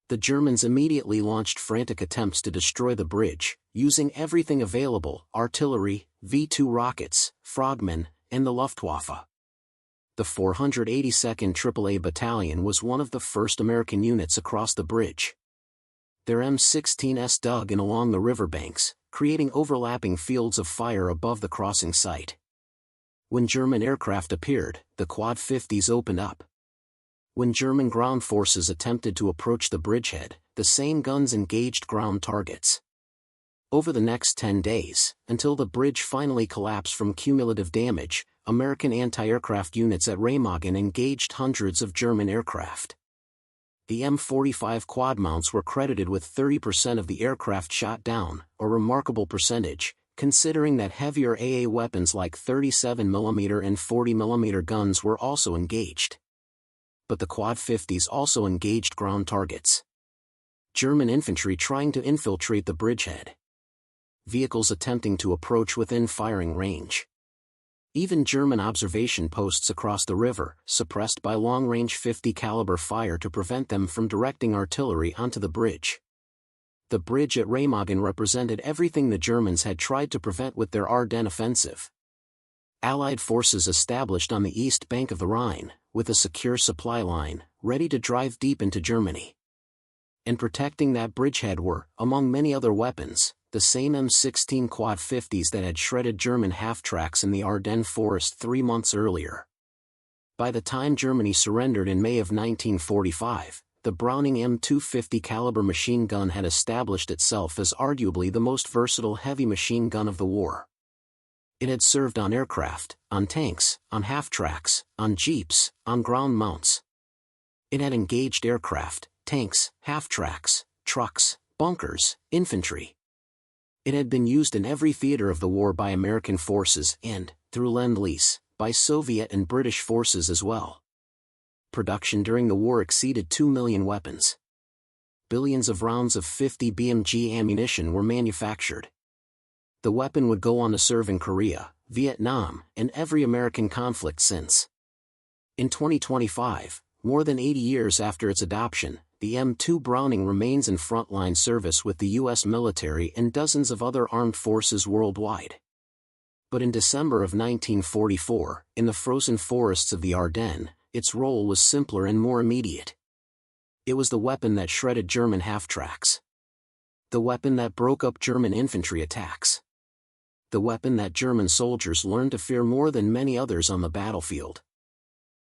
[SPEAKER 1] The Germans immediately launched frantic attempts to destroy the bridge, using everything available: artillery, V-2 rockets, frogmen, and the Luftwaffe. The 482nd AAA Battalion was one of the first American units across the bridge. Their M16s dug in along the riverbanks, creating overlapping fields of fire above the crossing site. When German aircraft appeared, the Quad 50s opened up. When German ground forces attempted to approach the bridgehead, the same guns engaged ground targets. Over the next 10 days, until the bridge finally collapsed from cumulative damage, American anti-aircraft units at Remagen engaged hundreds of German aircraft. The M45 quad mounts were credited with 30% of the aircraft shot down, a remarkable percentage, considering that heavier AA weapons like 37mm and 40mm guns were also engaged. But the Quad 50s also engaged ground targets. German infantry trying to infiltrate the bridgehead. Vehicles attempting to approach within firing range. Even German observation posts across the river, suppressed by long-range 50 caliber fire to prevent them from directing artillery onto the bridge. The bridge at Remagen represented everything the Germans had tried to prevent with their Ardennes offensive. Allied forces established on the east bank of the Rhine, with a secure supply line, ready to drive deep into Germany. And protecting that bridgehead were, among many other weapons, the same M16 Quad 50s that had shredded German half-tracks in the Ardennes forest 3 months earlier. By the time Germany surrendered in May of 1945, the Browning M250 caliber machine gun had established itself as arguably the most versatile heavy machine gun of the war. It had served on aircraft, on tanks, on half-tracks, on jeeps, on ground mounts. It had engaged aircraft, tanks, half-tracks, trucks, bunkers, infantry. It had been used in every theater of the war by American forces and, through Lend-Lease, by Soviet and British forces as well. Production during the war exceeded 2 million weapons. Billions of rounds of 50 BMG ammunition were manufactured. The weapon would go on to serve in Korea, Vietnam, and every American conflict since. In 2025, more than 80 years after its adoption, the M2 Browning remains in frontline service with the U.S. military and dozens of other armed forces worldwide. But in December of 1944, in the frozen forests of the Ardennes, its role was simpler and more immediate. It was the weapon that shredded German half-tracks. The weapon that broke up German infantry attacks. The weapon that German soldiers learned to fear more than many others on the battlefield.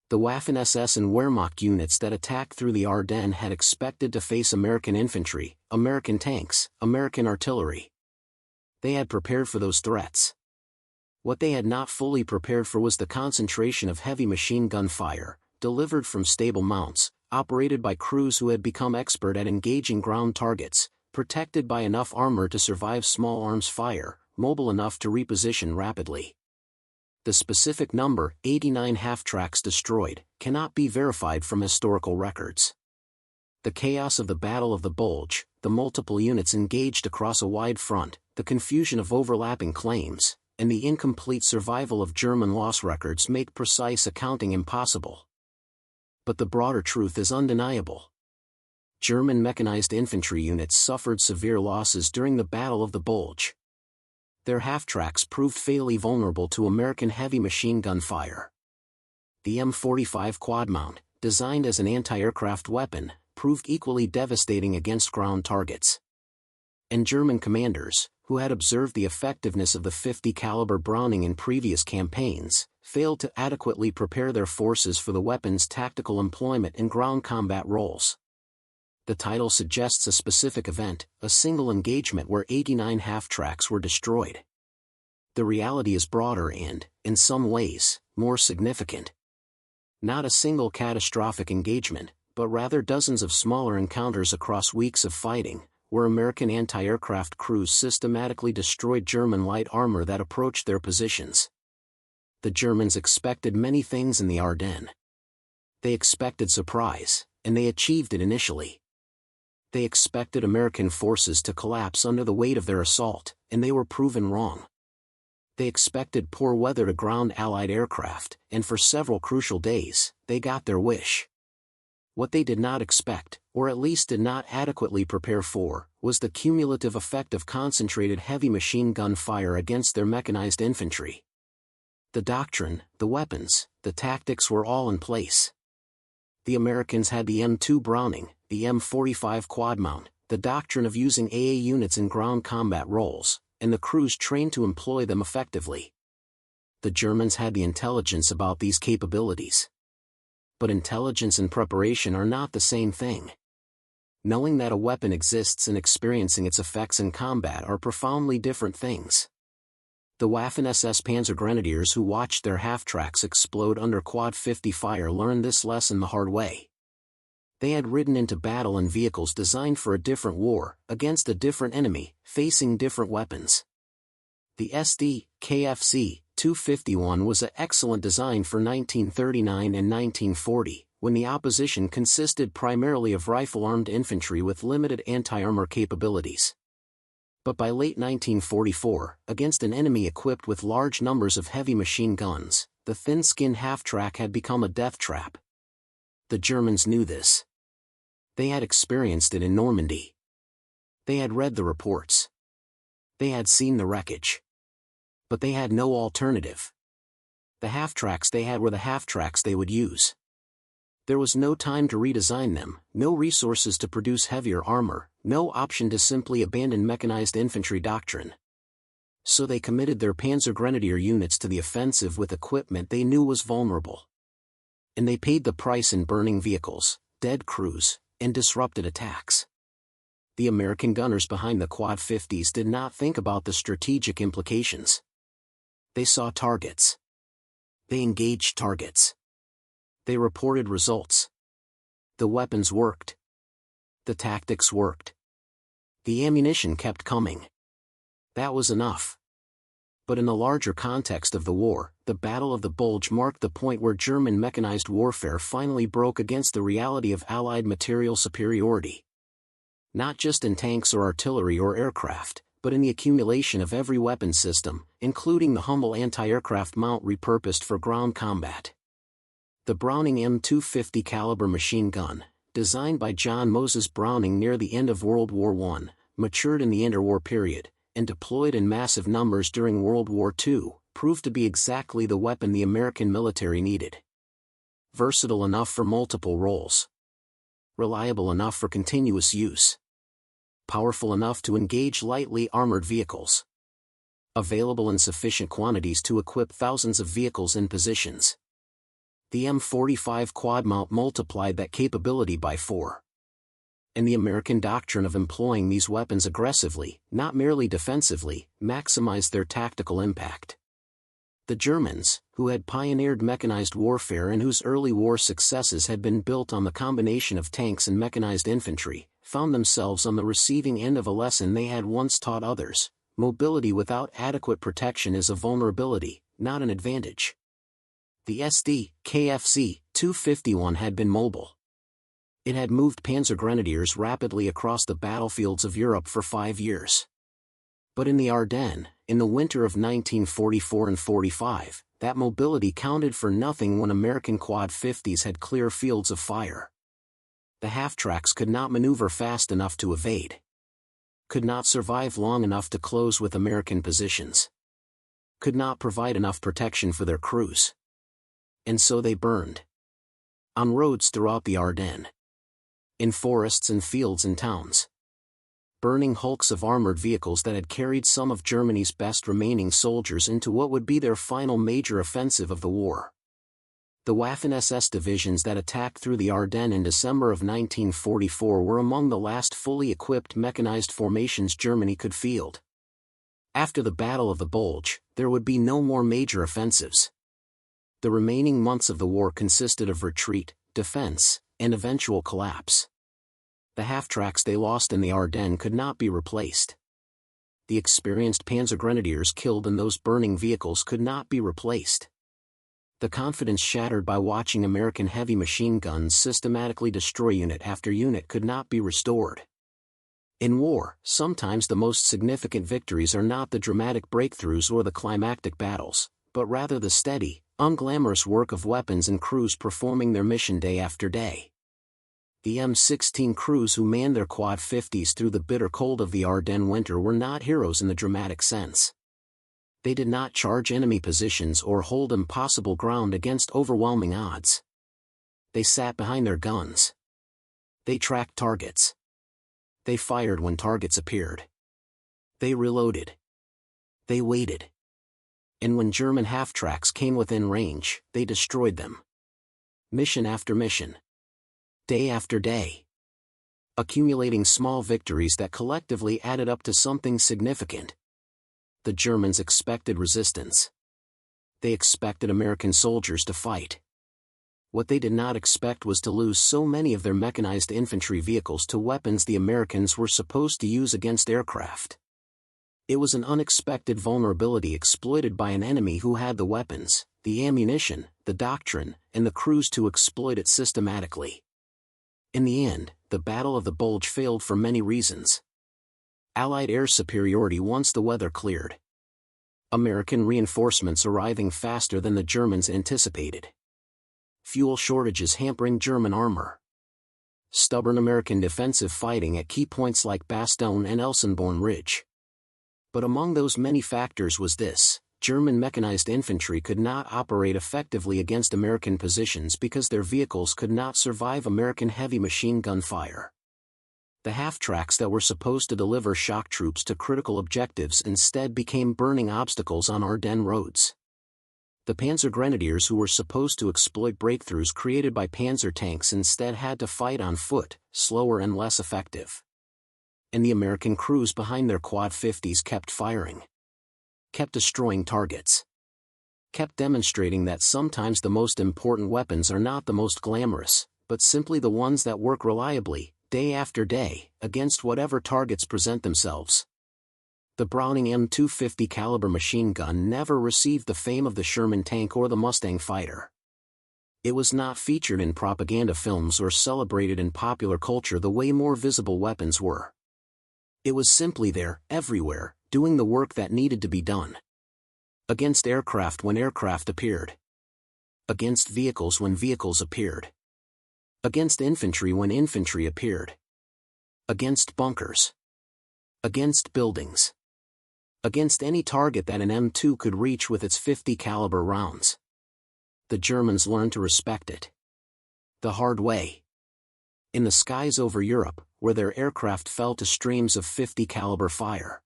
[SPEAKER 1] The Waffen-SS and Wehrmacht units that attacked through the Ardennes had expected to face American infantry, American tanks, American artillery. They had prepared for those threats. What they had not fully prepared for was the concentration of heavy machine gun fire, delivered from stable mounts, operated by crews who had become expert at engaging ground targets, protected by enough armor to survive small arms fire, mobile enough to reposition rapidly. The specific number, 89 half-tracks destroyed, cannot be verified from historical records. The chaos of the Battle of the Bulge, the multiple units engaged across a wide front, the confusion of overlapping claims, and the incomplete survival of German loss records make precise accounting impossible. But the broader truth is undeniable. German mechanized infantry units suffered severe losses during the Battle of the Bulge. Their half-tracks proved fatally vulnerable to American heavy machine gun fire. The M45 quad mount, designed as an anti-aircraft weapon, proved equally devastating against ground targets. And German commanders, who had observed the effectiveness of the 50 caliber Browning in previous campaigns, failed to adequately prepare their forces for the weapon's tactical employment in ground combat roles. The title suggests a specific event, a single engagement where 89 half-tracks were destroyed. The reality is broader and, in some ways, more significant. Not a single catastrophic engagement, but rather dozens of smaller encounters across weeks of fighting, where American anti-aircraft crews systematically destroyed German light armor that approached their positions. The Germans expected many things in the Ardennes. They expected surprise, and they achieved it initially. They expected American forces to collapse under the weight of their assault, and they were proven wrong. They expected poor weather to ground Allied aircraft, and for several crucial days, they got their wish. What they did not expect, or at least did not adequately prepare for, was the cumulative effect of concentrated heavy machine gun fire against their mechanized infantry. The doctrine, the weapons, the tactics were all in place. The Americans had the M2 Browning, the M45 quad mount, the doctrine of using AA units in ground combat roles, and the crews trained to employ them effectively. The Germans had the intelligence about these capabilities. But intelligence and preparation are not the same thing. Knowing that a weapon exists and experiencing its effects in combat are profoundly different things. The Waffen-SS Panzergrenadiers who watched their half-tracks explode under Quad 50 fire learned this lesson the hard way. They had ridden into battle in vehicles designed for a different war, against a different enemy, facing different weapons. The SD, KFC, 251 was an excellent design for 1939 and 1940, when the opposition consisted primarily of rifle-armed infantry with limited anti-armor capabilities. But by late 1944, against an enemy equipped with large numbers of heavy machine guns, the thin-skinned half-track had become a death trap. The Germans knew this. They had experienced it in Normandy. They had read the reports. They had seen the wreckage. But they had no alternative. The half-tracks they had were the half-tracks they would use. There was no time to redesign them, no resources to produce heavier armor, no option to simply abandon mechanized infantry doctrine. So they committed their Panzergrenadier units to the offensive with equipment they knew was vulnerable. And they paid the price in burning vehicles, dead crews, and disrupted attacks. The American gunners behind the Quad 50s did not think about the strategic implications. They saw targets. They engaged targets. They reported results. The weapons worked. The tactics worked. The ammunition kept coming. That was enough. But in the larger context of the war, the Battle of the Bulge marked the point where German mechanized warfare finally broke against the reality of Allied material superiority. Not just in tanks or artillery or aircraft, but in the accumulation of every weapon system, including the humble anti-aircraft mount repurposed for ground combat. The Browning M250 caliber machine gun, designed by John Moses Browning near the end of World War I, matured in the interwar period, and deployed in massive numbers during World War II, proved to be exactly the weapon the American military needed. Versatile enough for multiple roles. Reliable enough for continuous use. Powerful enough to engage lightly armored vehicles. Available in sufficient quantities to equip thousands of vehicles in positions. The M45 quad mount multiplied that capability by 4. And the American doctrine of employing these weapons aggressively, not merely defensively, maximized their tactical impact. The Germans, who had pioneered mechanized warfare and whose early war successes had been built on the combination of tanks and mechanized infantry, found themselves on the receiving end of a lesson they had once taught others: mobility without adequate protection is a vulnerability, not an advantage. The SD, KFC, 251 had been mobile. It had moved Panzergrenadiers rapidly across the battlefields of Europe for 5 years. But in the Ardennes, in the winter of 1944 and 45, that mobility counted for nothing when American Quad 50s had clear fields of fire. The half-tracks could not maneuver fast enough to evade. Could not survive long enough to close with American positions. Could not provide enough protection for their crews. And so they burned. On roads throughout the Ardennes. In forests and fields and towns. Burning hulks of armored vehicles that had carried some of Germany's best remaining soldiers into what would be their final major offensive of the war. The Waffen-SS divisions that attacked through the Ardennes in December of 1944 were among the last fully equipped mechanized formations Germany could field. After the Battle of the Bulge, there would be no more major offensives. The remaining months of the war consisted of retreat, defense, and eventual collapse. The half-tracks they lost in the Ardennes could not be replaced. The experienced Panzergrenadiers killed in those burning vehicles could not be replaced. The confidence shattered by watching American heavy machine guns systematically destroy unit after unit could not be restored. In war, sometimes the most significant victories are not the dramatic breakthroughs or the climactic battles, but rather the steady, unglamorous work of weapons and crews performing their mission day after day. the M16 crews who manned their Quad 50s through the bitter cold of the Ardennes winter were not heroes in the dramatic sense. They did not charge enemy positions or hold impossible ground against overwhelming odds. They sat behind their guns. They tracked targets. They fired when targets appeared. They reloaded. They waited. And when German half-tracks came within range, they destroyed them. Mission after mission. Day after day. Accumulating small victories that collectively added up to something significant. The Germans expected resistance. They expected American soldiers to fight. What they did not expect was to lose so many of their mechanized infantry vehicles to weapons the Americans were supposed to use against aircraft. It was an unexpected vulnerability exploited by an enemy who had the weapons, the ammunition, the doctrine, and the crews to exploit it systematically. In the end, the Battle of the Bulge failed for many reasons. Allied air superiority once the weather cleared. American reinforcements arriving faster than the Germans anticipated. Fuel shortages hampering German armor. Stubborn American defensive fighting at key points like Bastogne and Elsenborn Ridge. But among those many factors was this: German mechanized infantry could not operate effectively against American positions because their vehicles could not survive American heavy machine gun fire. The half-tracks that were supposed to deliver shock troops to critical objectives instead became burning obstacles on Ardennes roads. The Panzer Grenadiers who were supposed to exploit breakthroughs created by Panzer tanks instead had to fight on foot, slower and less effective. And the American crews behind their Quad 50s kept firing. Kept destroying targets. Kept demonstrating that sometimes the most important weapons are not the most glamorous, but simply the ones that work reliably, day after day, against whatever targets present themselves. The Browning M250 caliber machine gun never received the fame of the Sherman tank or the Mustang fighter. It was not featured in propaganda films or celebrated in popular culture the way more visible weapons were. It was simply there, everywhere, doing the work that needed to be done. Against aircraft when aircraft appeared. Against vehicles when vehicles appeared. Against infantry when infantry appeared. Against bunkers. Against buildings. Against any target that an M2 could reach with its 50 caliber rounds. The Germans learned to respect it. The hard way. In the skies over Europe, where their aircraft fell to streams of 50 caliber fire.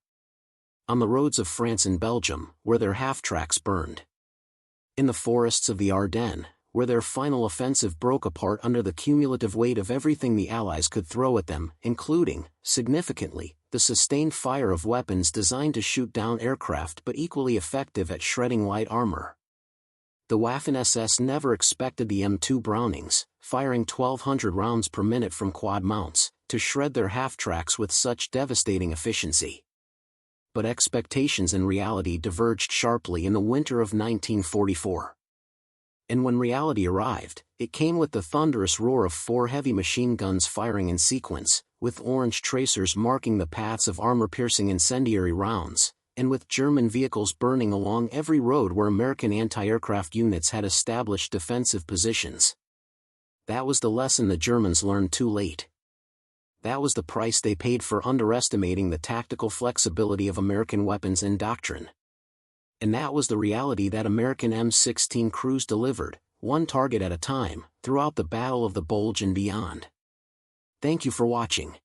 [SPEAKER 1] On the roads of France and Belgium, where their half-tracks burned. In the forests of the Ardennes, where their final offensive broke apart under the cumulative weight of everything the Allies could throw at them, including, significantly, the sustained fire of weapons designed to shoot down aircraft but equally effective at shredding light armor. The Waffen-SS never expected the M2 Brownings, firing 1,200 rounds per minute from quad mounts, to shred their half-tracks with such devastating efficiency. But expectations and reality diverged sharply in the winter of 1944. And when reality arrived, it came with the thunderous roar of 4 heavy machine guns firing in sequence, with orange tracers marking the paths of armor-piercing incendiary rounds, and with German vehicles burning along every road where American anti-aircraft units had established defensive positions. That was the lesson the Germans learned too late. That was the price they paid for underestimating the tactical flexibility of American weapons and doctrine. And that was the reality that American M16 crews delivered, one target at a time, throughout the Battle of the Bulge and beyond. Thank you for watching.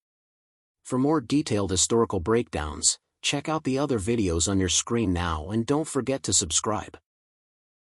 [SPEAKER 1] For more detailed historical breakdowns, check out the other videos on your screen now and don't forget to subscribe.